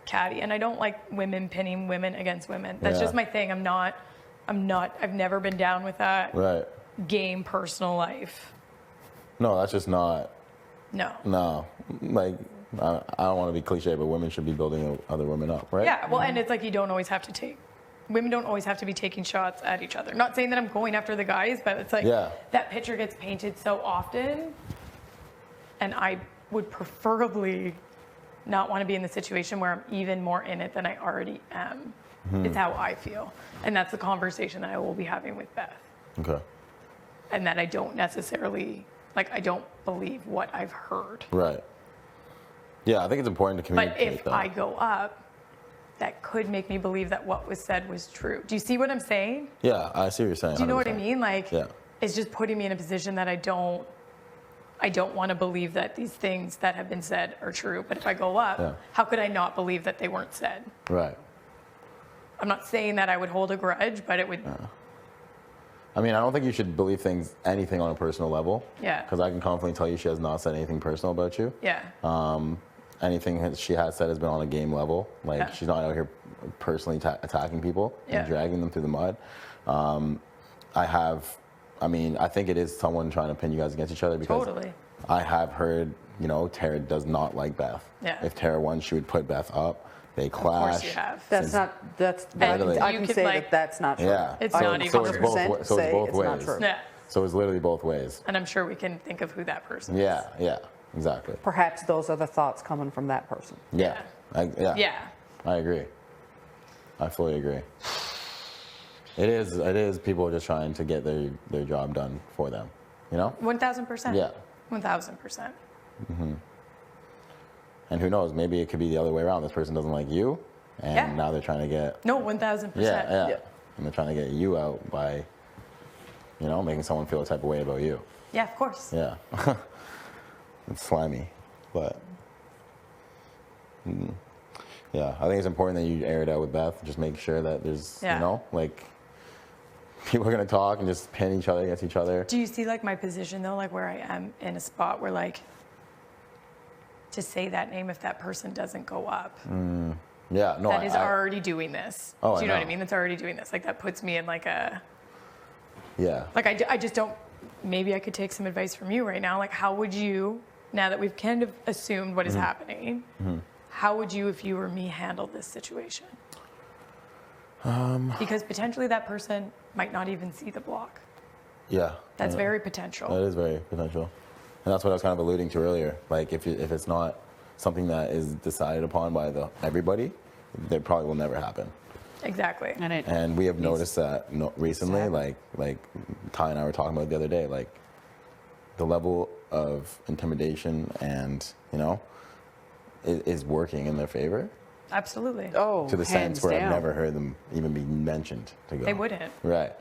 [SPEAKER 3] catty, and I don't like women pinning women against women. That's
[SPEAKER 4] Yeah.
[SPEAKER 3] just my thing. I've never been down with that.
[SPEAKER 4] Right.
[SPEAKER 3] Game, personal life.
[SPEAKER 4] No, that's just not.
[SPEAKER 3] No.
[SPEAKER 4] No. Like, I don't want to be cliche, but women should be building other women up, right?
[SPEAKER 3] Yeah, well, and it's like you don't always have to take. Women don't always have to be taking shots at each other. Not saying that I'm going after the guys, but it's like
[SPEAKER 4] Yeah.
[SPEAKER 3] that picture gets painted so often, and I would preferably not want to be in the situation where I'm even more in it than I already am. It's how I feel, and that's the conversation that I will be having with Beth,
[SPEAKER 4] Okay.
[SPEAKER 3] and that I don't necessarily I don't believe what I've heard.
[SPEAKER 4] Right. Yeah, I think it's important to
[SPEAKER 3] But
[SPEAKER 4] communicate
[SPEAKER 3] if
[SPEAKER 4] that.
[SPEAKER 3] I go up, that could make me believe that what was said was true. Do you see what I'm saying?
[SPEAKER 4] Yeah, I see what you're saying.
[SPEAKER 3] Do you know what I
[SPEAKER 4] 100%.
[SPEAKER 3] mean? Like,
[SPEAKER 4] Yeah.
[SPEAKER 3] it's just putting me in a position that I don't want to believe that these things that have been said are true. But if I go up,
[SPEAKER 4] Yeah.
[SPEAKER 3] how could I not believe that they weren't said?
[SPEAKER 4] Right.
[SPEAKER 3] I'm not saying that I would hold a grudge, but it would.
[SPEAKER 4] I mean, I don't think you should believe anything on a personal level.
[SPEAKER 3] Yeah.
[SPEAKER 4] Because I can confidently tell you she has not said anything personal about you.
[SPEAKER 3] Yeah.
[SPEAKER 4] Anything that she has said has been on a game level. Like,
[SPEAKER 3] Yeah.
[SPEAKER 4] she's not out here personally attacking people
[SPEAKER 3] Yeah.
[SPEAKER 4] and dragging them through the mud. I think it is someone trying to pin you guys against each other because
[SPEAKER 3] Totally.
[SPEAKER 4] I have heard, Tara does not like Beth.
[SPEAKER 3] Yeah.
[SPEAKER 4] If Tara won, she would put Beth up. They
[SPEAKER 3] Of
[SPEAKER 4] clash.
[SPEAKER 3] course you have.
[SPEAKER 1] That's not, that's,
[SPEAKER 3] And
[SPEAKER 1] I
[SPEAKER 3] you
[SPEAKER 1] can
[SPEAKER 3] could,
[SPEAKER 1] say
[SPEAKER 3] like-
[SPEAKER 1] that that's not true.
[SPEAKER 4] Yeah.
[SPEAKER 3] It's
[SPEAKER 1] I
[SPEAKER 3] not
[SPEAKER 1] can
[SPEAKER 3] even
[SPEAKER 4] so it's both,
[SPEAKER 1] 100%
[SPEAKER 4] wa- so
[SPEAKER 1] say
[SPEAKER 4] it's both
[SPEAKER 1] it's
[SPEAKER 4] ways.
[SPEAKER 1] not true.
[SPEAKER 3] Yeah.
[SPEAKER 4] So it's literally both ways.
[SPEAKER 3] And I'm sure we can think of who that person is.
[SPEAKER 4] Yeah, exactly.
[SPEAKER 1] Perhaps those are the thoughts coming from that person.
[SPEAKER 4] Yeah.
[SPEAKER 3] Yeah.
[SPEAKER 4] I agree. I fully agree. It is people just trying to get their job done for them,
[SPEAKER 3] 1,000%.
[SPEAKER 4] Yeah.
[SPEAKER 3] 1,000%.
[SPEAKER 4] And who knows, maybe it could be the other way around. This person doesn't like you, and
[SPEAKER 3] Yeah.
[SPEAKER 4] now they're trying to get,
[SPEAKER 3] No, 1,000%.
[SPEAKER 4] yeah.
[SPEAKER 1] Yeah.
[SPEAKER 4] And they're trying to get you out by, making someone feel a type of way about you.
[SPEAKER 3] Yeah, of course.
[SPEAKER 4] Yeah. It's slimy, but yeah, I think it's important that you air it out with Beth. Just make sure that there's,
[SPEAKER 3] Yeah.
[SPEAKER 4] people are gonna talk and just pin each other against each other.
[SPEAKER 3] Do you see my position though, where I am in a spot where to say that name if that person doesn't go up,
[SPEAKER 4] Yeah, no,
[SPEAKER 3] that is
[SPEAKER 4] I
[SPEAKER 3] already doing this.
[SPEAKER 4] Oh,
[SPEAKER 3] Do
[SPEAKER 4] I
[SPEAKER 3] you know what I
[SPEAKER 4] know.
[SPEAKER 3] mean? That's already doing this. That puts me in a,
[SPEAKER 4] yeah,
[SPEAKER 3] I just don't, maybe I could take some advice from you right now. How would you, now that we've kind of assumed what is happening, how would you, if you were me, handle this situation? Because potentially that person might not even see the block.
[SPEAKER 4] yeah.
[SPEAKER 3] That's
[SPEAKER 4] I know.
[SPEAKER 3] very potential.
[SPEAKER 4] That is very potential, and that's what I was kind of alluding to earlier. If it's not something that is decided upon by everybody, that probably will never happen.
[SPEAKER 3] Exactly.
[SPEAKER 4] And we have noticed that recently,
[SPEAKER 1] Sad.
[SPEAKER 4] like Ty and I were talking about the other day, the level of intimidation and is working in their favor
[SPEAKER 3] Absolutely.
[SPEAKER 1] Oh,
[SPEAKER 4] to the
[SPEAKER 1] hands
[SPEAKER 4] sense where
[SPEAKER 1] down.
[SPEAKER 4] I've never heard them even be mentioned to go.
[SPEAKER 3] They wouldn't.
[SPEAKER 4] Right.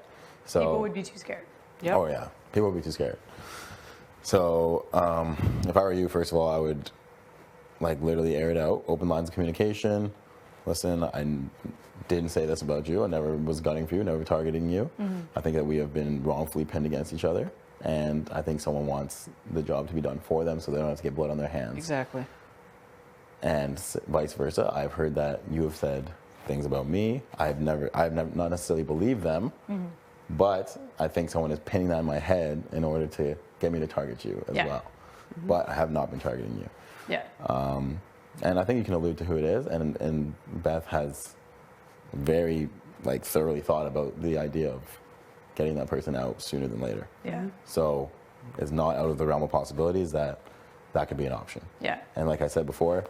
[SPEAKER 4] So
[SPEAKER 3] People would be too scared.
[SPEAKER 1] Yep.
[SPEAKER 4] Oh yeah, people would be too scared. So if I were you, first of all, I would literally air it out, open lines of communication. Listen, I didn't say this about you. I never was gunning for you, never targeting you. I think that we have been wrongfully pinned against each other, and I think someone wants the job to be done for them, so they don't have to get blood on their hands.
[SPEAKER 1] Exactly.
[SPEAKER 4] And vice versa. I've heard that you have said things about me. I've never not necessarily believed them, but I think someone is pinning that in my head in order to get me to target you as
[SPEAKER 3] Yeah.
[SPEAKER 4] well. But I have not been targeting you.
[SPEAKER 3] Yeah.
[SPEAKER 4] And I think you can allude to who it is. And Beth has very thoroughly thought about the idea of getting that person out sooner than later.
[SPEAKER 3] Yeah.
[SPEAKER 4] So it's not out of the realm of possibilities that could be an option.
[SPEAKER 3] Yeah.
[SPEAKER 4] And like I said before,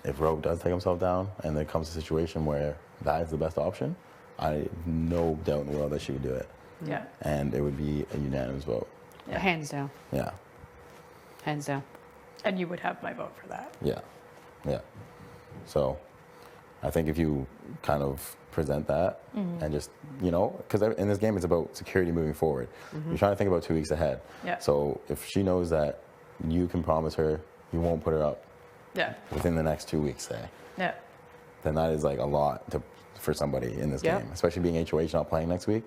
[SPEAKER 4] if Rogue does take himself down and there comes a situation where that is the best option, I have no doubt in the world that she would do it.
[SPEAKER 3] Yeah.
[SPEAKER 4] And it would be a unanimous vote.
[SPEAKER 3] Yeah.
[SPEAKER 1] Hands down.
[SPEAKER 4] Yeah.
[SPEAKER 1] Hands down.
[SPEAKER 3] And you would have my vote for that.
[SPEAKER 4] Yeah. Yeah. So I think if you kind of present that and just, because in this game it's about security moving forward. You're trying to think about 2 weeks ahead.
[SPEAKER 3] Yeah.
[SPEAKER 4] So if she knows that you can promise her you won't put her up
[SPEAKER 3] Yeah.
[SPEAKER 4] within the next 2 weeks, say,
[SPEAKER 3] Yeah.
[SPEAKER 4] then that is like a lot for somebody in this
[SPEAKER 1] Yeah.
[SPEAKER 4] game, especially being HOH not playing next week.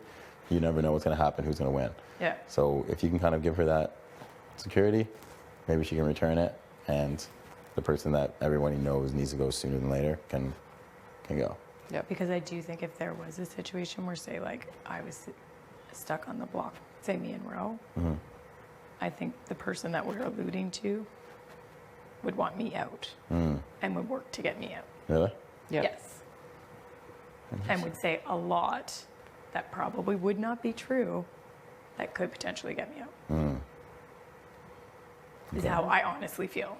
[SPEAKER 4] You never know what's going to happen, who's going to win.
[SPEAKER 3] Yeah.
[SPEAKER 4] So if you can kind of give her that security, maybe she can return it, and the person that everybody knows needs to go sooner than later can go.
[SPEAKER 1] Yep.
[SPEAKER 3] Because I do think if there was a situation where, say, like I was stuck on the block, say me and Ro, I think the person that we're alluding to would want me out and would work to get me out.
[SPEAKER 4] Really?
[SPEAKER 1] Yep.
[SPEAKER 3] Yes. And would say a lot that probably would not be true that could potentially get me out. Is how I honestly feel.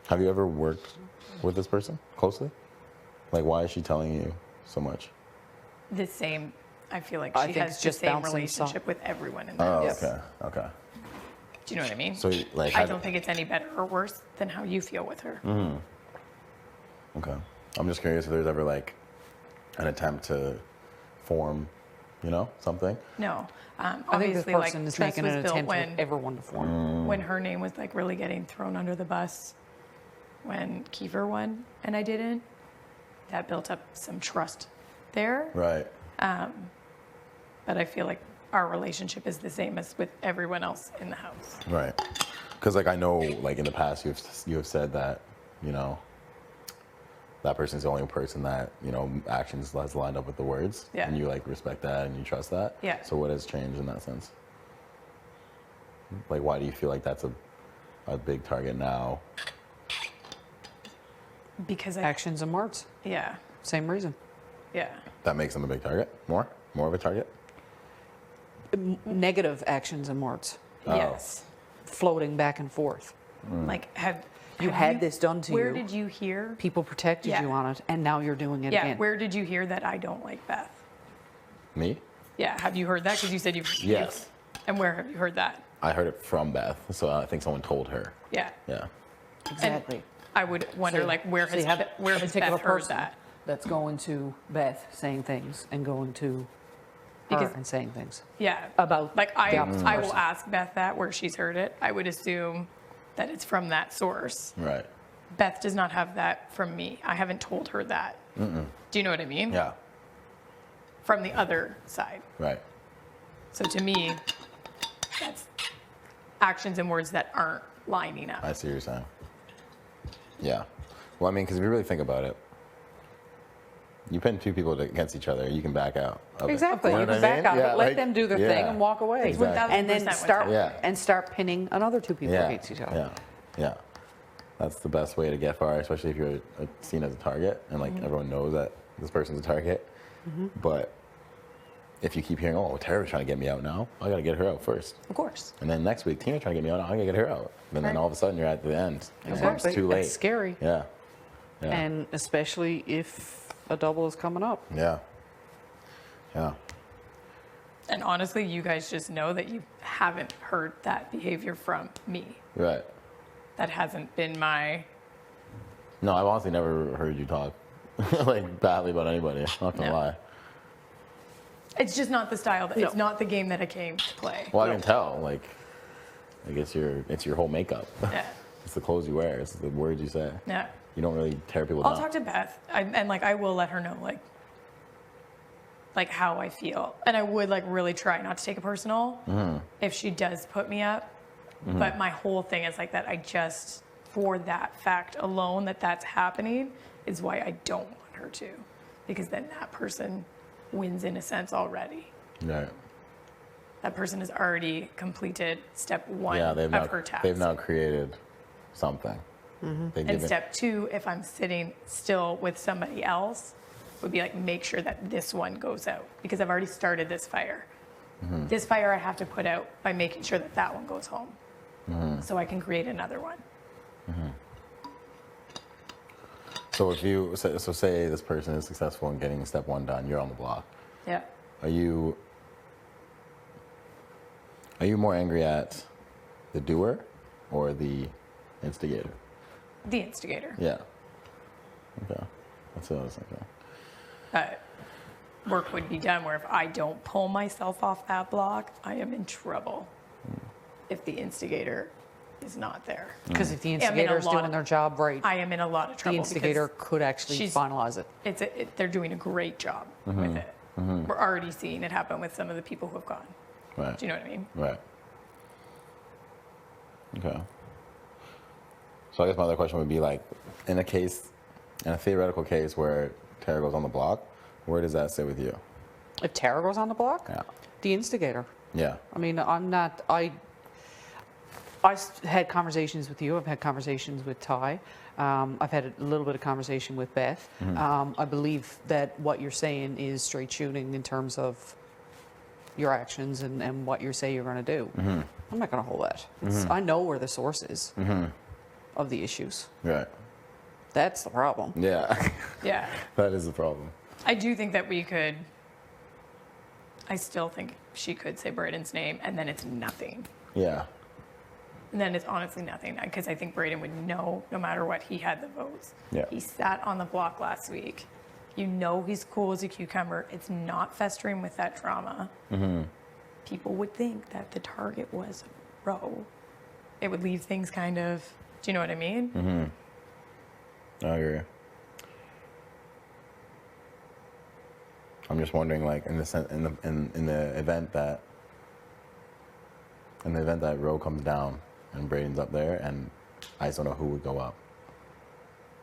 [SPEAKER 4] Have you ever worked with this person closely? Like, why is she telling you so much?
[SPEAKER 3] The same, I feel like
[SPEAKER 1] I
[SPEAKER 3] she
[SPEAKER 1] think
[SPEAKER 3] has
[SPEAKER 1] it's
[SPEAKER 3] the
[SPEAKER 1] just
[SPEAKER 3] same
[SPEAKER 1] bouncing
[SPEAKER 3] relationship with everyone in the
[SPEAKER 4] Oh,
[SPEAKER 3] house.
[SPEAKER 1] Yes.
[SPEAKER 4] okay.
[SPEAKER 3] Do you know what I mean?
[SPEAKER 4] So, like,
[SPEAKER 3] I don't think it's any better or worse than how you feel with her.
[SPEAKER 4] Okay. I'm just curious if there's ever like an attempt to form, something.
[SPEAKER 3] No.
[SPEAKER 1] I think this
[SPEAKER 3] Obviously, like,
[SPEAKER 1] person is
[SPEAKER 3] trust
[SPEAKER 1] making
[SPEAKER 3] was
[SPEAKER 1] an
[SPEAKER 3] built
[SPEAKER 1] attempt
[SPEAKER 3] when,
[SPEAKER 1] with everyone to form.
[SPEAKER 3] when her name was like really getting thrown under the bus when Kiefer won and I didn't. That built up some trust there.
[SPEAKER 4] Right.
[SPEAKER 3] But I feel like our relationship is the same as with everyone else in the house.
[SPEAKER 4] Right. Because like I know, like in the past, you have said that, that person's the only person that actions has lined up with the words.
[SPEAKER 3] Yeah.
[SPEAKER 4] And you like respect that and you trust that.
[SPEAKER 3] Yeah.
[SPEAKER 4] So what has changed in that sense? Like, why do you feel like that's a big target now?
[SPEAKER 3] Because
[SPEAKER 1] Actions and words,
[SPEAKER 3] yeah,
[SPEAKER 1] same reason.
[SPEAKER 3] yeah.
[SPEAKER 4] That makes them a big target. More of a target.
[SPEAKER 1] Negative actions and words,
[SPEAKER 4] Oh.
[SPEAKER 3] Yes.
[SPEAKER 1] floating back and forth.
[SPEAKER 3] Like
[SPEAKER 1] You had this done to
[SPEAKER 3] Where
[SPEAKER 1] you.
[SPEAKER 3] did you hear?
[SPEAKER 1] People protected
[SPEAKER 3] Yeah.
[SPEAKER 1] you on it, and now you're doing it
[SPEAKER 3] Yeah.
[SPEAKER 1] again.
[SPEAKER 3] Where did you hear that I don't like Beth?
[SPEAKER 4] Me?
[SPEAKER 3] Yeah. Have you heard that? Because you said
[SPEAKER 4] Yes.
[SPEAKER 3] And where have you heard that?
[SPEAKER 4] I heard it from Beth, so I think someone told her.
[SPEAKER 3] Yeah.
[SPEAKER 4] Yeah.
[SPEAKER 1] Exactly.
[SPEAKER 3] I would wonder,
[SPEAKER 1] So-
[SPEAKER 3] like, where
[SPEAKER 1] so
[SPEAKER 3] has
[SPEAKER 1] you have
[SPEAKER 3] where
[SPEAKER 1] a
[SPEAKER 3] has
[SPEAKER 1] particular
[SPEAKER 3] Beth heard
[SPEAKER 1] person
[SPEAKER 3] that?
[SPEAKER 1] that's going to Beth saying things and going to
[SPEAKER 3] Because-
[SPEAKER 1] her and saying things
[SPEAKER 3] Yeah.
[SPEAKER 1] about
[SPEAKER 3] Like
[SPEAKER 1] the opposite
[SPEAKER 3] I will
[SPEAKER 1] person.
[SPEAKER 3] ask Beth that where she's heard it. I would assume that it's from that source.
[SPEAKER 4] Right.
[SPEAKER 3] Beth does not have that from me. I haven't told her that. Do you know what I mean?
[SPEAKER 4] Yeah.
[SPEAKER 3] From the other side.
[SPEAKER 4] Right.
[SPEAKER 3] So to me, that's actions and words that aren't lining up.
[SPEAKER 4] I see what you're saying. Yeah. Well, I mean, because if you really think about it, you pin two people against each other, you can back out. Of it.
[SPEAKER 1] Exactly.
[SPEAKER 4] You know
[SPEAKER 1] You
[SPEAKER 4] what
[SPEAKER 1] can
[SPEAKER 4] I
[SPEAKER 1] back
[SPEAKER 4] mean?
[SPEAKER 1] out of
[SPEAKER 4] Yeah,
[SPEAKER 1] it, let
[SPEAKER 4] like-
[SPEAKER 1] them do their
[SPEAKER 4] yeah.
[SPEAKER 1] thing and walk away.
[SPEAKER 4] Exactly.
[SPEAKER 1] And then
[SPEAKER 3] 1000%
[SPEAKER 1] start
[SPEAKER 4] Yeah.
[SPEAKER 1] and start pinning another two people
[SPEAKER 4] Yeah.
[SPEAKER 1] against each other.
[SPEAKER 4] Yeah. Yeah. That's the best way to get far, especially if you're seen as a target and like everyone knows that this person's a target. But if you keep hearing, oh, Tara's trying to get me out now, I got to get her out first.
[SPEAKER 3] Of course.
[SPEAKER 4] And then next week, Tina's trying to get me out, I got to get her out. And then
[SPEAKER 3] Right.
[SPEAKER 4] all of a sudden, you're at the end. And
[SPEAKER 1] Exactly.
[SPEAKER 4] It's too late.
[SPEAKER 1] That's scary.
[SPEAKER 4] Yeah. Yeah.
[SPEAKER 1] And especially if a double is coming up.
[SPEAKER 4] Yeah. Yeah.
[SPEAKER 3] And honestly, you guys just know that you haven't heard that behavior from me.
[SPEAKER 4] Right.
[SPEAKER 3] That hasn't been my.
[SPEAKER 4] No, I've honestly never heard you talk like badly about anybody. I'm not gonna
[SPEAKER 3] No.
[SPEAKER 4] lie.
[SPEAKER 3] It's just not the style. It's
[SPEAKER 1] No.
[SPEAKER 3] not the game that I came to play.
[SPEAKER 4] Well, I can tell. Like, I guess it's your whole makeup.
[SPEAKER 3] Yeah.
[SPEAKER 4] It's the clothes you wear. It's the words you say.
[SPEAKER 3] Yeah.
[SPEAKER 4] You don't really tear people
[SPEAKER 3] I'll
[SPEAKER 4] down.
[SPEAKER 3] talk to Beth, and like I will let her know like how I feel, and I would like really try not to take it personal if she does put me up. But my whole thing is like that. I just for that fact alone that that's happening is why I don't want her to, because then that person wins in a sense already.
[SPEAKER 4] Right.
[SPEAKER 3] That person has already completed step one
[SPEAKER 4] Yeah,
[SPEAKER 3] of her task.
[SPEAKER 4] they've now created something. They've
[SPEAKER 3] And
[SPEAKER 4] given-
[SPEAKER 3] step two, if I'm sitting still with somebody else, would be like make sure that this one goes out because I've already started this fire. This fire I have to put out by making sure that that one goes home, so I can create another one.
[SPEAKER 4] So if you say this person is successful in getting step one done, you're on the block.
[SPEAKER 3] Yeah.
[SPEAKER 4] Are you more angry at the doer or the instigator?
[SPEAKER 3] The instigator.
[SPEAKER 4] Yeah. Okay. That's what I was thinking.
[SPEAKER 3] Work would be done where if I don't pull myself off that block, I am in trouble if the instigator is not there.
[SPEAKER 1] Because if the
[SPEAKER 3] I mean, a
[SPEAKER 1] instigator is
[SPEAKER 3] lot
[SPEAKER 1] doing
[SPEAKER 3] of-
[SPEAKER 1] their job right,
[SPEAKER 3] I am in a lot of
[SPEAKER 1] the
[SPEAKER 3] trouble.
[SPEAKER 1] instigator
[SPEAKER 3] because
[SPEAKER 1] could actually
[SPEAKER 3] she's-
[SPEAKER 1] finalize it.
[SPEAKER 3] they're doing a great job with it. We're already seeing it happen with some of the people who have gone.
[SPEAKER 4] Right.
[SPEAKER 3] Do you know what I mean?
[SPEAKER 4] Right. Okay. So I guess my other question would be like, in a theoretical case where Tara goes on the block, where does that sit with you?
[SPEAKER 1] If Tara goes on the block,
[SPEAKER 4] Yeah.
[SPEAKER 1] the instigator.
[SPEAKER 4] Yeah.
[SPEAKER 1] I mean, had conversations with you. I've had conversations with Ty. I've had a little bit of conversation with Beth. I believe that what you're saying is straight shooting in terms of your actions and what you say you're going to do. I'm not going to hold that. I know where the source is of the issues.
[SPEAKER 4] Right.
[SPEAKER 1] That's the problem.
[SPEAKER 4] Yeah.
[SPEAKER 3] Yeah.
[SPEAKER 4] That is the problem.
[SPEAKER 3] I do think that we could. I still think she could say Braden's name, and then it's nothing.
[SPEAKER 4] Yeah.
[SPEAKER 3] And then it's honestly nothing, because I think Braden would know no matter what, he had the votes.
[SPEAKER 4] Yeah.
[SPEAKER 3] He sat on the block last week. You know he's cool as a cucumber. It's not festering with that trauma. People would think that the target was Roe. It would leave things kind of, do you know what I mean?
[SPEAKER 4] I agree. I'm just wondering, like, in the event that Roe comes down and Braden's up there, and I just don't know who would go up.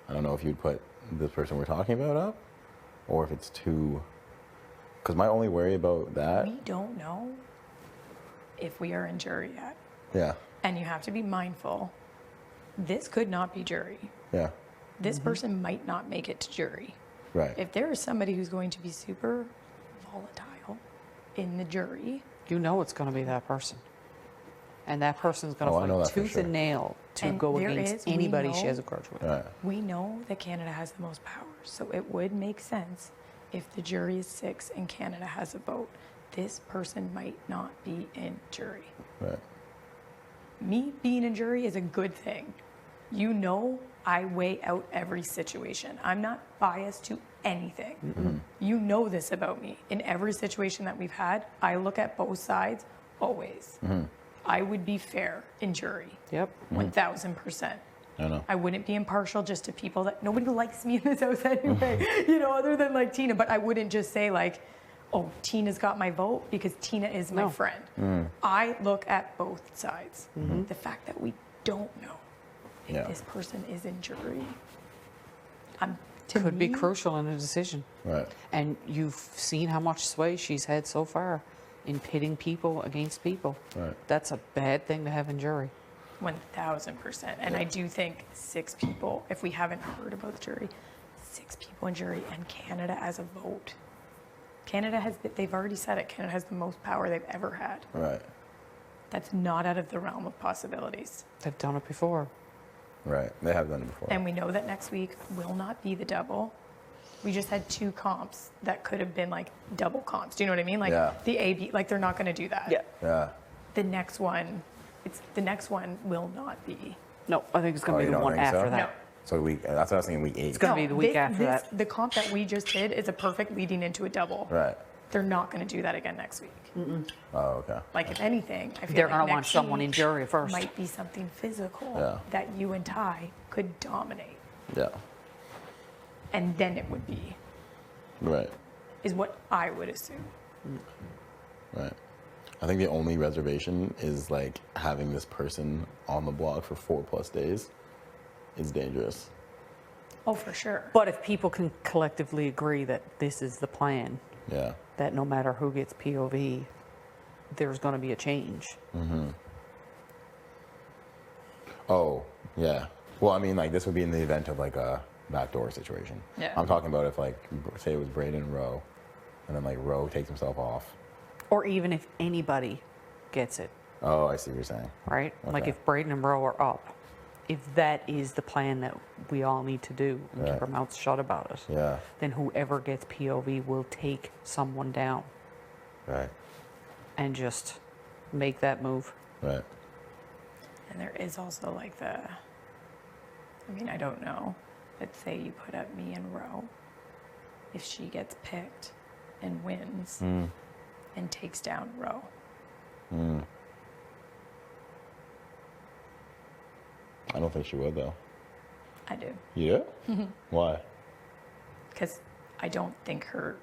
[SPEAKER 4] I don't know if you'd put this person we're talking about up, or if it's too. Because my only worry about that.
[SPEAKER 3] We don't know if we are in jury yet.
[SPEAKER 4] Yeah.
[SPEAKER 3] And you have to be mindful. This could not be jury.
[SPEAKER 4] Yeah.
[SPEAKER 3] This person might not make it to jury.
[SPEAKER 4] Right.
[SPEAKER 3] If there is somebody who's going to be super volatile in the jury,
[SPEAKER 1] You know it's going to be that person. And that person's going
[SPEAKER 4] Oh, I
[SPEAKER 1] to
[SPEAKER 4] know
[SPEAKER 1] fight
[SPEAKER 4] that for
[SPEAKER 1] tooth
[SPEAKER 4] sure.
[SPEAKER 1] and nail to
[SPEAKER 3] And
[SPEAKER 1] go
[SPEAKER 3] there
[SPEAKER 1] against
[SPEAKER 3] is, we
[SPEAKER 1] anybody she
[SPEAKER 3] know-
[SPEAKER 1] has a grudge with.
[SPEAKER 4] Right.
[SPEAKER 3] we know that Canada has the most power. So it would make sense if the jury is 6 and Canada has a vote. This person might not be in jury.
[SPEAKER 4] Right.
[SPEAKER 3] Me being in jury is a good thing. You know, I weigh out every situation. I'm not biased to anything. You know this about me. In every situation that we've had, I look at both sides always. I would be fair in jury,
[SPEAKER 1] Yep.
[SPEAKER 3] 1000%.
[SPEAKER 4] I know.
[SPEAKER 3] I wouldn't be impartial just to people that nobody likes me in this house anyway, you know, other than like Tina. But I wouldn't just say like, oh, Tina's got my vote because Tina is my
[SPEAKER 1] No.
[SPEAKER 3] friend. I look at both sides. The fact that we don't know if
[SPEAKER 4] Yeah.
[SPEAKER 3] this person is in jury, to
[SPEAKER 1] Could be
[SPEAKER 3] me,
[SPEAKER 1] crucial in a decision.
[SPEAKER 4] Right.
[SPEAKER 1] And you've seen how much sway she's had so far in pitting people against people.
[SPEAKER 4] Right.
[SPEAKER 1] That's a bad thing to have in jury.
[SPEAKER 3] 1000%. And I do think 6 people, if we haven't heard about the jury, 6 people in jury and Canada as a vote. Canada has, they've already said it, Canada has the most power they've ever had.
[SPEAKER 4] Right.
[SPEAKER 3] That's not out of the realm of possibilities.
[SPEAKER 1] They've done it before.
[SPEAKER 4] Right. They have done it before.
[SPEAKER 3] And we know that next week will not be the double. We just had 2 comps that could have been like double comps. Do you know what I mean? Like
[SPEAKER 4] Yeah.
[SPEAKER 3] the AB, like they're not going to do that.
[SPEAKER 4] Yeah.
[SPEAKER 3] The next one will not be.
[SPEAKER 1] No, I think it's going
[SPEAKER 4] Oh,
[SPEAKER 1] to
[SPEAKER 4] you
[SPEAKER 1] be the
[SPEAKER 4] don't
[SPEAKER 1] one
[SPEAKER 4] think so?
[SPEAKER 1] after
[SPEAKER 3] No.
[SPEAKER 1] that.
[SPEAKER 4] So that's what I was thinking. Week 8.
[SPEAKER 1] It's gonna be the week after that.
[SPEAKER 3] The comp that we just did is a perfect leading into a double.
[SPEAKER 4] Right.
[SPEAKER 3] They're not going to do that again next week.
[SPEAKER 4] Oh, okay.
[SPEAKER 3] Like if anything, I feel
[SPEAKER 1] They're
[SPEAKER 3] like
[SPEAKER 1] going to want
[SPEAKER 3] next
[SPEAKER 1] someone in
[SPEAKER 3] week
[SPEAKER 1] jury first.
[SPEAKER 3] might be something physical
[SPEAKER 4] Yeah.
[SPEAKER 3] that you and Ty could dominate,
[SPEAKER 4] Yeah.
[SPEAKER 3] and then it would be
[SPEAKER 4] Right.
[SPEAKER 3] is what I would assume.
[SPEAKER 4] Right. I think the only reservation is like having this person on the block for 4+ days is dangerous.
[SPEAKER 3] Oh, for sure.
[SPEAKER 1] But if people can collectively agree that this is the plan,
[SPEAKER 4] Yeah.
[SPEAKER 1] that no matter who gets POV, there's going to be a change.
[SPEAKER 4] Oh, yeah. Well, I mean, like this would be in the event of like a backdoor situation.
[SPEAKER 3] Yeah.
[SPEAKER 4] I'm talking about if like, say it was Braden and Roe, and then like Roe takes himself off.
[SPEAKER 1] Or even if anybody gets it,
[SPEAKER 4] Oh, I see what you're saying.
[SPEAKER 1] right? Like
[SPEAKER 4] Okay.
[SPEAKER 1] if Braden and Roe are up, if that is the plan that we all need to do and
[SPEAKER 4] Right.
[SPEAKER 1] keep our mouths shut about it,
[SPEAKER 4] Yeah.
[SPEAKER 1] then whoever gets POV will take someone down
[SPEAKER 4] Right.
[SPEAKER 1] and just make that move.
[SPEAKER 4] Right.
[SPEAKER 3] And there is also like I mean, I don't know, let's say you put up me and Ro. If she gets picked and wins and takes down Ro.
[SPEAKER 4] I don't think she would, though.
[SPEAKER 3] I do.
[SPEAKER 4] Yeah? Why?
[SPEAKER 3] Because I think her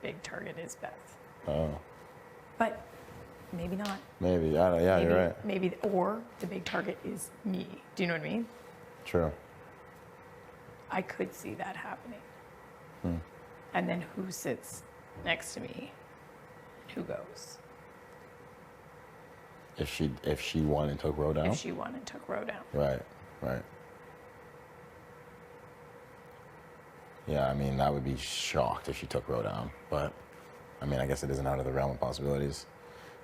[SPEAKER 3] big target is Beth.
[SPEAKER 4] Oh.
[SPEAKER 3] But maybe not.
[SPEAKER 4] Maybe. I don't, yeah,
[SPEAKER 3] Maybe,
[SPEAKER 4] you're right.
[SPEAKER 3] Maybe, or the big target is me. Do you know what I mean?
[SPEAKER 4] True.
[SPEAKER 3] I could see that happening. And then who sits next to me? Who goes?
[SPEAKER 4] If she won and took Ro down?
[SPEAKER 3] If she won and took Ro down.
[SPEAKER 4] Right. Yeah, I mean, I would be shocked if she took Ro down. But, I mean, I guess it isn't out of the realm of possibilities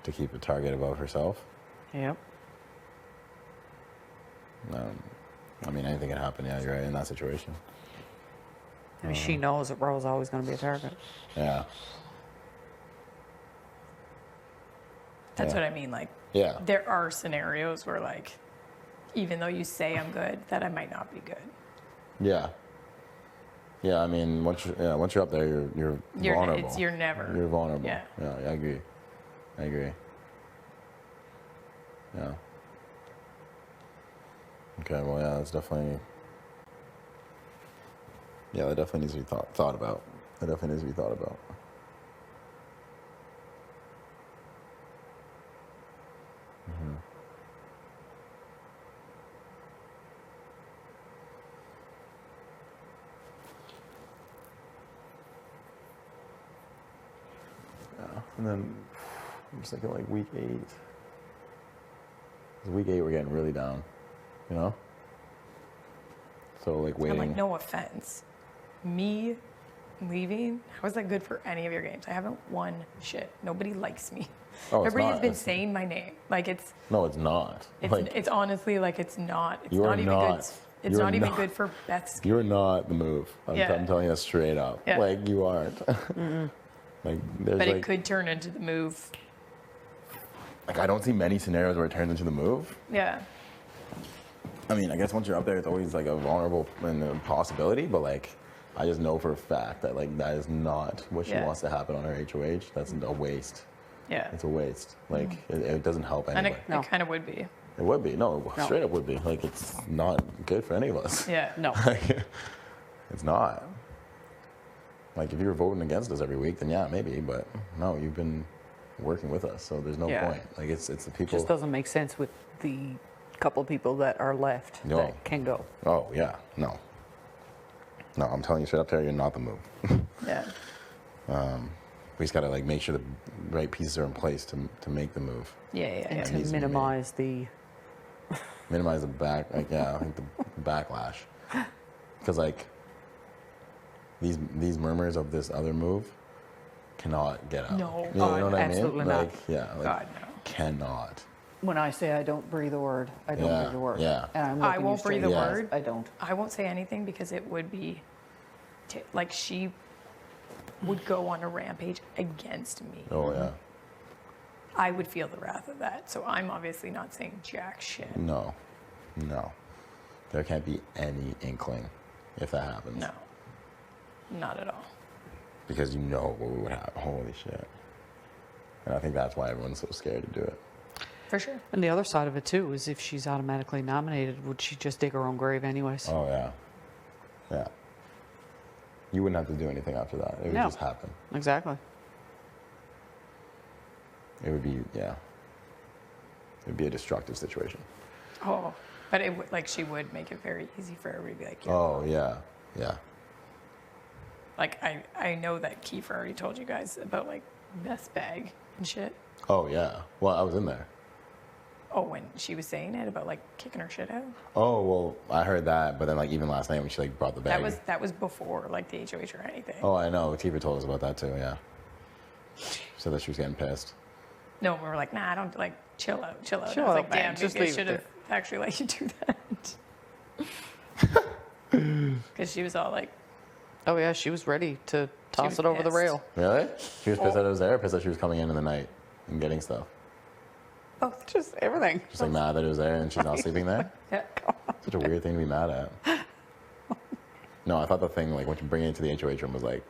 [SPEAKER 4] to keep a target above herself.
[SPEAKER 1] Yep.
[SPEAKER 4] I mean, anything can happen, yeah, you're right, in that situation.
[SPEAKER 1] I mean, she knows that Ro's always going to be a target.
[SPEAKER 4] Yeah.
[SPEAKER 3] That's
[SPEAKER 4] Yeah.
[SPEAKER 3] what I mean. Like,
[SPEAKER 4] Yeah.
[SPEAKER 3] there are scenarios where, like, even though you say I'm good, that I might not be good.
[SPEAKER 4] Yeah. Yeah, I mean, once you're up there, you're vulnerable.
[SPEAKER 3] You're never.
[SPEAKER 4] You're vulnerable.
[SPEAKER 3] Yeah.
[SPEAKER 4] Yeah, I agree. Yeah. Okay, well, yeah, that's definitely. Yeah, that definitely needs to be thought about. That definitely needs to be thought about. Yeah, and then I'm just thinking like week 8. 'Cause week 8, we're getting really down, you know? So like waiting.
[SPEAKER 3] I'm like, no offense. Me leaving, how is that good for any of your games? I haven't won shit. Nobody likes me.
[SPEAKER 4] Oh, it's
[SPEAKER 3] Everybody's
[SPEAKER 4] not.
[SPEAKER 3] been
[SPEAKER 4] It's-
[SPEAKER 3] saying my name. Like it's
[SPEAKER 4] No, it's not.
[SPEAKER 3] it's honestly like it's not. It's
[SPEAKER 4] You are
[SPEAKER 3] not even
[SPEAKER 4] not.
[SPEAKER 3] good. It's
[SPEAKER 4] You are
[SPEAKER 3] not even
[SPEAKER 4] not.
[SPEAKER 3] good for Beth's game.
[SPEAKER 4] You're not the move.
[SPEAKER 3] Yeah.
[SPEAKER 4] I'm telling you that straight up.
[SPEAKER 3] Yeah.
[SPEAKER 4] Like you aren't. Like there's
[SPEAKER 3] But
[SPEAKER 4] like,
[SPEAKER 3] it could turn into the move.
[SPEAKER 4] like I don't see many scenarios where it turns into the move.
[SPEAKER 3] Yeah.
[SPEAKER 4] I mean, I guess once you're up there, it's always like a vulnerable and a possibility. But like, I just know for a fact that like that is not what she
[SPEAKER 3] Yeah.
[SPEAKER 4] wants to happen on her HOH. That's a waste.
[SPEAKER 3] Yeah.
[SPEAKER 4] It's a waste. Like it doesn't help
[SPEAKER 3] And
[SPEAKER 4] anybody.
[SPEAKER 3] it kind of would be.
[SPEAKER 4] It would be. No, straight up would be. Like it's not good for any of us.
[SPEAKER 3] Yeah.
[SPEAKER 1] No.
[SPEAKER 4] It's not. Like if you were voting against us every week, then yeah, maybe. But no, you've been working with us, so there's no
[SPEAKER 1] Yeah.
[SPEAKER 4] point. Like it's the
[SPEAKER 1] It
[SPEAKER 4] people.
[SPEAKER 1] just doesn't make sense with the couple of people that are left
[SPEAKER 4] No.
[SPEAKER 1] that can go.
[SPEAKER 4] Oh yeah, no. No, I'm telling you straight up there, you're not the move.
[SPEAKER 3] Yeah.
[SPEAKER 4] We just gotta like make sure the right pieces are in place to make the move.
[SPEAKER 3] Yeah.
[SPEAKER 1] And
[SPEAKER 3] Yeah.
[SPEAKER 1] to
[SPEAKER 4] needs to be made.
[SPEAKER 1] minimize the
[SPEAKER 4] Minimize the I think the backlash. Because like these murmurs of this other move cannot get out.
[SPEAKER 3] No,
[SPEAKER 4] you know
[SPEAKER 3] God,
[SPEAKER 4] what I
[SPEAKER 1] absolutely
[SPEAKER 4] mean?
[SPEAKER 1] not.
[SPEAKER 4] Like yeah, like
[SPEAKER 3] God, no.
[SPEAKER 4] cannot.
[SPEAKER 1] when I say I don't breathe a word, I don't
[SPEAKER 4] Yeah,
[SPEAKER 1] breathe a word.
[SPEAKER 4] yeah.
[SPEAKER 1] And I'm
[SPEAKER 3] I
[SPEAKER 1] looking you
[SPEAKER 3] won't
[SPEAKER 1] straight
[SPEAKER 3] breathe a
[SPEAKER 1] in the eyes.
[SPEAKER 3] word.
[SPEAKER 1] I don't.
[SPEAKER 3] I won't say anything because it would be like she would go on a rampage against me.
[SPEAKER 4] Oh yeah.
[SPEAKER 3] I would feel the wrath of that. So I'm obviously not saying jack shit.
[SPEAKER 4] No. There can't be any inkling if that happens.
[SPEAKER 3] No. Not at all.
[SPEAKER 4] Because you know what would happen. Holy shit. And I think that's why everyone's so scared to do it.
[SPEAKER 3] For sure.
[SPEAKER 1] And the other side of it too is if she's automatically nominated, would she just dig her own grave anyways?
[SPEAKER 4] Oh yeah. Yeah. You wouldn't have to do anything after that. It would
[SPEAKER 1] No.
[SPEAKER 4] just happen.
[SPEAKER 1] Exactly.
[SPEAKER 4] It would be, yeah. It would be a destructive situation.
[SPEAKER 3] Oh, but it would, like she would make it very easy for everybody to be like, yeah.
[SPEAKER 4] Oh yeah. Yeah.
[SPEAKER 3] Like I know that Kiefer already told you guys about like Beth's bag and shit.
[SPEAKER 4] Oh yeah. Well, I was in there.
[SPEAKER 3] Oh, when she was saying it about like kicking her shit out.
[SPEAKER 4] Oh well, I heard that, but then like even last night when she like brought the bag.
[SPEAKER 3] That was before like the HOH or anything.
[SPEAKER 4] Oh, I know. Tifa told us about that too. Yeah. Said that she was getting pissed.
[SPEAKER 3] No, we were like, nah, I don't like chill out.
[SPEAKER 1] Chill
[SPEAKER 3] I was
[SPEAKER 1] out,
[SPEAKER 3] like,
[SPEAKER 1] man,
[SPEAKER 3] damn,
[SPEAKER 1] just
[SPEAKER 3] maybe I
[SPEAKER 1] leave it
[SPEAKER 3] should have actually let you do that. Because she was all like,
[SPEAKER 1] Oh yeah, she was ready to toss
[SPEAKER 3] was
[SPEAKER 1] it over the
[SPEAKER 3] pissed.
[SPEAKER 1] rail.
[SPEAKER 4] Really? She was pissed
[SPEAKER 3] Oh.
[SPEAKER 4] that it was there, or pissed that she was coming in the night and getting stuff.
[SPEAKER 3] both.
[SPEAKER 1] Just everything.
[SPEAKER 4] Just like mad that it was there and she's not sleeping there.
[SPEAKER 3] Yeah.
[SPEAKER 4] Such a weird thing to be mad at. No, I thought the thing, like, when you bring it into the HOH room was, like,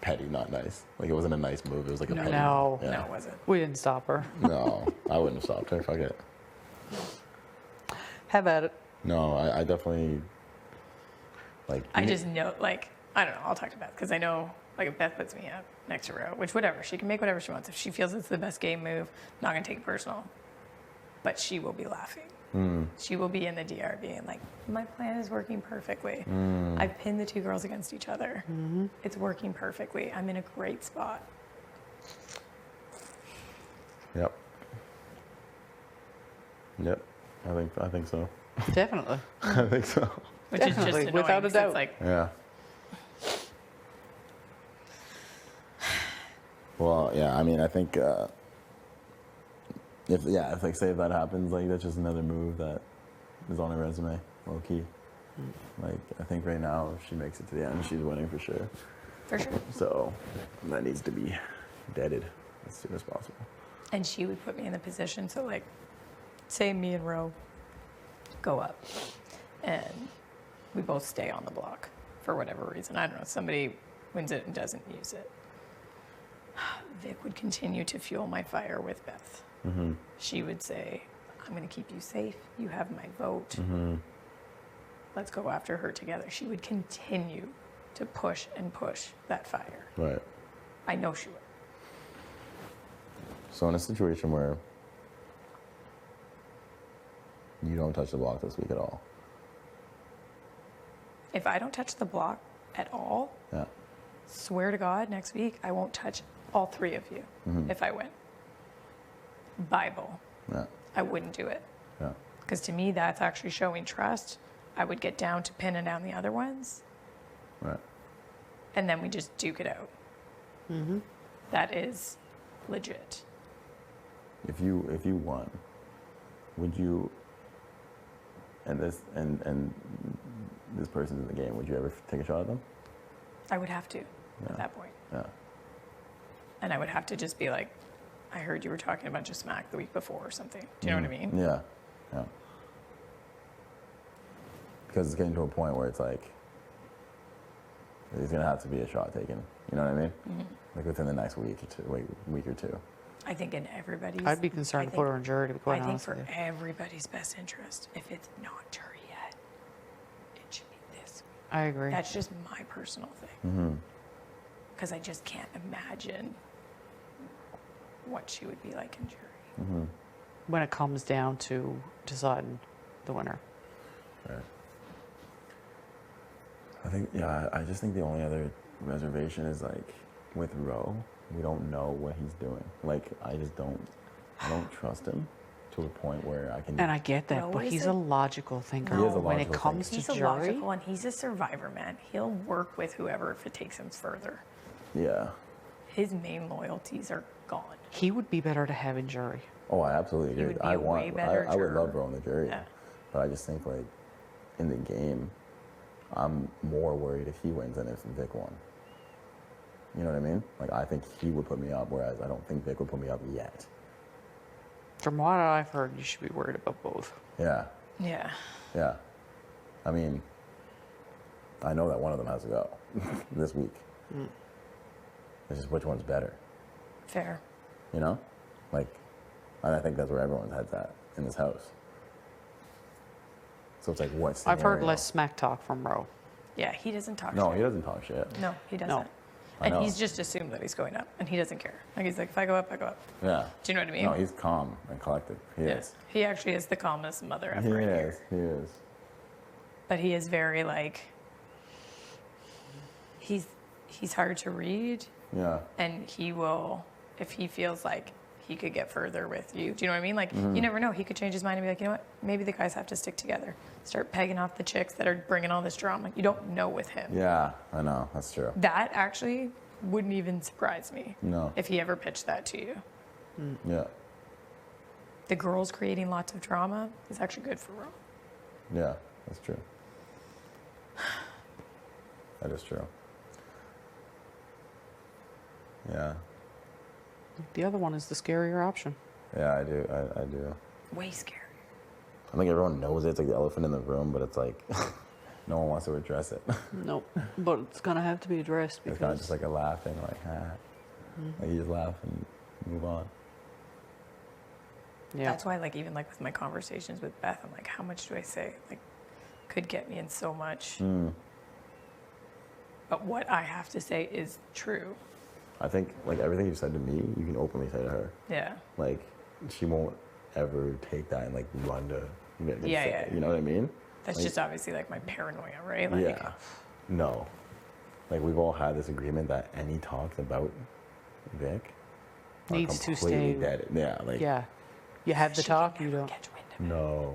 [SPEAKER 4] petty, not nice. Like, it wasn't a nice move. It was, like, a petty.
[SPEAKER 1] No.
[SPEAKER 4] Yeah.
[SPEAKER 3] No, it wasn't.
[SPEAKER 1] We didn't stop her.
[SPEAKER 4] No, I wouldn't have stopped her. Fuck it.
[SPEAKER 1] Have at it.
[SPEAKER 4] No, I definitely, like...
[SPEAKER 3] I just know, like, I don't know. I'll talk to Beth because I know, like, if Beth puts me up next to Ro, which whatever, she can make whatever she wants. If she feels it's the best game move, I'm not gonna take it personal. But she will be laughing. She will be in the DR being like, my plan is working perfectly. I've pinned the two girls against each other. It's working perfectly. I'm in a great spot.
[SPEAKER 4] Yep. Yep. I think so.
[SPEAKER 1] Definitely.
[SPEAKER 4] I think so.
[SPEAKER 3] Which is just
[SPEAKER 1] Definitely,
[SPEAKER 3] annoying.
[SPEAKER 1] without a
[SPEAKER 3] 'cause
[SPEAKER 1] doubt.
[SPEAKER 3] It's like,
[SPEAKER 4] Yeah. Well, yeah, I mean, I think if like say if that happens, like that's just another move that is on her resume, low key. Like I think right now, if she makes it to the end, she's winning for sure.
[SPEAKER 3] for sure.
[SPEAKER 4] So that needs to be deaded as soon as possible.
[SPEAKER 3] And she would put me in the position, so like, say me and Ro go up and we both stay on the block for whatever reason. I don't know, somebody wins it and doesn't use it. Vic would continue to fuel my fire with Beth. She would say, I'm going to keep you safe. You have my vote. Let's go after her together. She would continue to push and push that fire.
[SPEAKER 4] Right.
[SPEAKER 3] I know she would.
[SPEAKER 4] So in a situation where you don't touch the block this week at all,
[SPEAKER 3] If I don't touch the block at all,
[SPEAKER 4] yeah,
[SPEAKER 3] swear to God, next week I won't touch all three of you if I win. Bible.
[SPEAKER 4] yeah,
[SPEAKER 3] I wouldn't do it.
[SPEAKER 4] yeah,
[SPEAKER 3] Because to me, that's actually showing trust. I would get down to pinning down the other ones,
[SPEAKER 4] right.
[SPEAKER 3] and then we just duke it out. That is legit.
[SPEAKER 4] If you won, would you? And this person's in the game. Would you ever take a shot at them?
[SPEAKER 3] I would have to at that point.
[SPEAKER 4] Yeah.
[SPEAKER 3] And I would have to just be like, I heard you were talking a bunch of smack the week before or something. Do you know what I mean?
[SPEAKER 4] Yeah. Yeah. Because it's getting to a point where it's like there's gonna have to be a shot taken. You know what I mean? Like within the next week or two.
[SPEAKER 3] I think in everybody's...
[SPEAKER 1] I'd be concerned to put her in jury, to be quite
[SPEAKER 3] I think
[SPEAKER 1] honest
[SPEAKER 3] for
[SPEAKER 1] with you.
[SPEAKER 3] everybody's best interest, if it's not jury yet, it should be this week.
[SPEAKER 1] I agree.
[SPEAKER 3] That's just my personal thing. Because I just can't imagine what she would be like in jury.
[SPEAKER 1] When it comes down to deciding the winner.
[SPEAKER 4] Right. I think, yeah, I just think the only other reservation is like with Ro, we don't know what he's doing. Like, I don't trust him to a point where I can.
[SPEAKER 1] And I get that,
[SPEAKER 3] No,
[SPEAKER 1] but
[SPEAKER 3] is
[SPEAKER 1] he's
[SPEAKER 3] it?
[SPEAKER 1] a logical thinker.
[SPEAKER 4] He is a
[SPEAKER 1] When it
[SPEAKER 4] logical
[SPEAKER 1] comes
[SPEAKER 3] He's
[SPEAKER 1] to
[SPEAKER 3] a
[SPEAKER 1] jury,
[SPEAKER 3] logical and he's a survivor, man. He'll work with whoever if it takes him further.
[SPEAKER 4] Yeah.
[SPEAKER 3] His main loyalties are gone.
[SPEAKER 1] he would be better to have in jury.
[SPEAKER 4] Oh, I absolutely agree.
[SPEAKER 3] would be
[SPEAKER 4] I
[SPEAKER 3] a
[SPEAKER 4] want.
[SPEAKER 3] way better
[SPEAKER 4] I would
[SPEAKER 3] juror.
[SPEAKER 4] love Ro in the jury,
[SPEAKER 3] Yeah.
[SPEAKER 4] but I just think like in the game, I'm more worried if he wins than if Vic won. You know what I mean? Like I think he would put me up, whereas I don't think Vic would put me up yet.
[SPEAKER 1] From what I've heard, you should be worried about both.
[SPEAKER 4] Yeah.
[SPEAKER 3] Yeah.
[SPEAKER 4] Yeah. I mean, I know that one of them has to go this week. It's just which one's better,
[SPEAKER 3] Fair.
[SPEAKER 4] you know? Like, and I think that's where everyone's head's at in this house. So it's like, what's the
[SPEAKER 1] I've heard
[SPEAKER 4] scenario?
[SPEAKER 1] less smack talk from Ro.
[SPEAKER 3] Yeah, he doesn't talk
[SPEAKER 4] No,
[SPEAKER 3] shit.
[SPEAKER 4] he doesn't talk shit.
[SPEAKER 3] No, he doesn't.
[SPEAKER 4] I
[SPEAKER 3] And
[SPEAKER 4] know.
[SPEAKER 3] he's just assumed that he's going up, and he doesn't care. Like he's like, if I go up, I go up.
[SPEAKER 4] Yeah.
[SPEAKER 3] Do you know what I mean?
[SPEAKER 4] No, he's calm and collected. He
[SPEAKER 3] Yeah.
[SPEAKER 4] is.
[SPEAKER 3] He actually is the calmest mother
[SPEAKER 4] He
[SPEAKER 3] ever right here.
[SPEAKER 4] is. He is.
[SPEAKER 3] But he is very like, he's hard to read,
[SPEAKER 4] Yeah.
[SPEAKER 3] and he will, if he feels like he could get further with you. Do you know what I mean? Like, you never know. He could change his mind and be like, you know what? Maybe the guys have to stick together. Start pegging off the chicks that are bringing all this drama. You don't know with him.
[SPEAKER 4] Yeah, I know. That's true.
[SPEAKER 3] That actually wouldn't even surprise me
[SPEAKER 4] No.
[SPEAKER 3] if he ever pitched that to you.
[SPEAKER 4] Yeah.
[SPEAKER 3] The girls creating lots of drama is actually good for Ro.
[SPEAKER 4] Yeah, that's true. That is true. Yeah.
[SPEAKER 1] The other one is the scarier option.
[SPEAKER 4] Yeah, I do. I do.
[SPEAKER 3] Way scary.
[SPEAKER 4] I think everyone knows it. It's like the elephant in the room, but it's like no one wants to address it.
[SPEAKER 1] Nope. But it's gonna have to be addressed
[SPEAKER 4] It's kind of
[SPEAKER 1] because
[SPEAKER 4] just like a laughing, like, like you just laugh and move on.
[SPEAKER 1] yeah.
[SPEAKER 3] That's why, like, even like with my conversations with Beth, I'm like, how much do I say? Like, could get me in so much. But what I have to say is true.
[SPEAKER 4] I think like everything you said to me, you can openly say to her.
[SPEAKER 3] Yeah.
[SPEAKER 4] Like she won't ever take that and like run to
[SPEAKER 3] Yeah,
[SPEAKER 4] say,
[SPEAKER 3] yeah.
[SPEAKER 4] you know what I mean?
[SPEAKER 3] That's
[SPEAKER 4] Like,
[SPEAKER 3] just obviously like my paranoia, right? Like,
[SPEAKER 4] yeah. No. Like we've all had this agreement that any talks about Vic are
[SPEAKER 1] Needs to
[SPEAKER 4] completely
[SPEAKER 1] stay-
[SPEAKER 4] dead. Yeah, like
[SPEAKER 1] Yeah. You have the
[SPEAKER 3] she can
[SPEAKER 1] talk, you
[SPEAKER 3] never
[SPEAKER 1] don't.
[SPEAKER 3] catch wind of it.
[SPEAKER 4] no.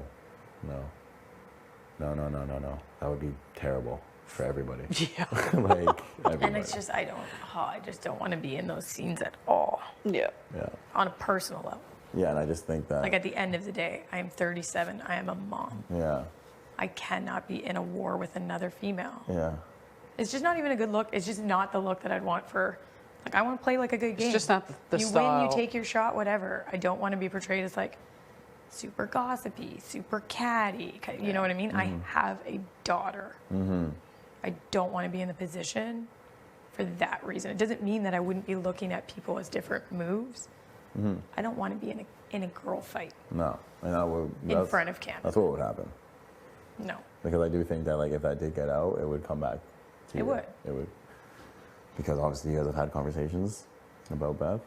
[SPEAKER 4] That would be terrible for everybody.
[SPEAKER 1] Yeah.
[SPEAKER 4] Like everybody.
[SPEAKER 3] And it's just, I just don't want to be in those scenes at all
[SPEAKER 1] Yeah.
[SPEAKER 4] yeah.
[SPEAKER 3] on a personal level.
[SPEAKER 4] Yeah, and I just think that
[SPEAKER 3] Like at the end of the day, I am 37. I am a mom.
[SPEAKER 4] yeah.
[SPEAKER 3] I cannot be in a war with another female.
[SPEAKER 4] Yeah.
[SPEAKER 3] It's just not even a good look. It's just not the look that I'd want for, like, I want to play like a good game.
[SPEAKER 1] just not the
[SPEAKER 3] you
[SPEAKER 1] style.
[SPEAKER 3] win, you take your shot, whatever. I don't want to be portrayed as like super gossipy, super catty. You know what I mean? I have a daughter. I don't want to be in the position for that reason. It doesn't mean that I wouldn't be looking at people as different moves. I don't want to be in a girl fight
[SPEAKER 4] No. And that would
[SPEAKER 3] in
[SPEAKER 4] that's-
[SPEAKER 3] front of Cam.
[SPEAKER 4] That's what would happen.
[SPEAKER 3] No.
[SPEAKER 4] Because I do think that like if that did get out, it would come back to
[SPEAKER 3] It
[SPEAKER 4] you.
[SPEAKER 3] would.
[SPEAKER 4] It would. Because obviously you guys have had conversations about Beth.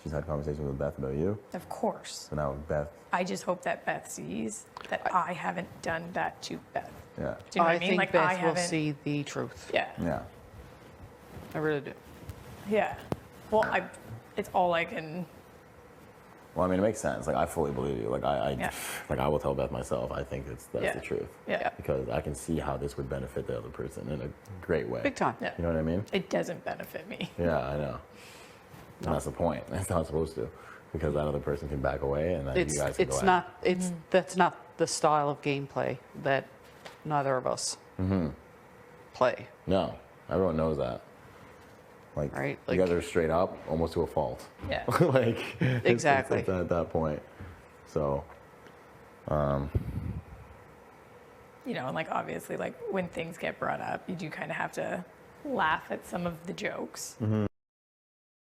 [SPEAKER 4] She's had conversations with Beth about you.
[SPEAKER 3] Of course.
[SPEAKER 4] So now Beth,
[SPEAKER 3] I just hope that Beth sees that I haven't done that to Beth.
[SPEAKER 4] yeah.
[SPEAKER 3] Do you know what
[SPEAKER 1] I
[SPEAKER 3] I mean?
[SPEAKER 1] think
[SPEAKER 3] Like
[SPEAKER 1] Beth
[SPEAKER 3] I
[SPEAKER 1] will
[SPEAKER 3] haven't.
[SPEAKER 1] see the truth.
[SPEAKER 3] Yeah.
[SPEAKER 4] Yeah.
[SPEAKER 1] I really do.
[SPEAKER 3] Yeah. Well, it's all I can.
[SPEAKER 4] Well, I mean, it makes sense. Like, I fully believe you. Like,
[SPEAKER 3] Yeah.
[SPEAKER 4] like I will tell Beth myself. I think that's
[SPEAKER 3] Yeah.
[SPEAKER 4] the truth.
[SPEAKER 3] Yeah.
[SPEAKER 4] Because I can see how this would benefit the other person in a great way.
[SPEAKER 1] Big time.
[SPEAKER 3] Yeah.
[SPEAKER 4] You know what I mean?
[SPEAKER 3] It doesn't benefit me.
[SPEAKER 4] Yeah, I know. And that's the point. It's not supposed to, because that other person can back away, and then you guys can go
[SPEAKER 1] It's
[SPEAKER 4] at
[SPEAKER 1] not it's that's not the style of gameplay that neither of us play.
[SPEAKER 4] it. No, everyone knows that. Like,
[SPEAKER 1] Right,
[SPEAKER 4] you guys
[SPEAKER 1] like-
[SPEAKER 4] are straight up, almost to a fault.
[SPEAKER 3] Yeah.
[SPEAKER 4] Like,
[SPEAKER 1] Exactly.
[SPEAKER 4] It's at that point. So,
[SPEAKER 3] You know, and like obviously, like when things get brought up, you do kind of have to laugh at some of the jokes.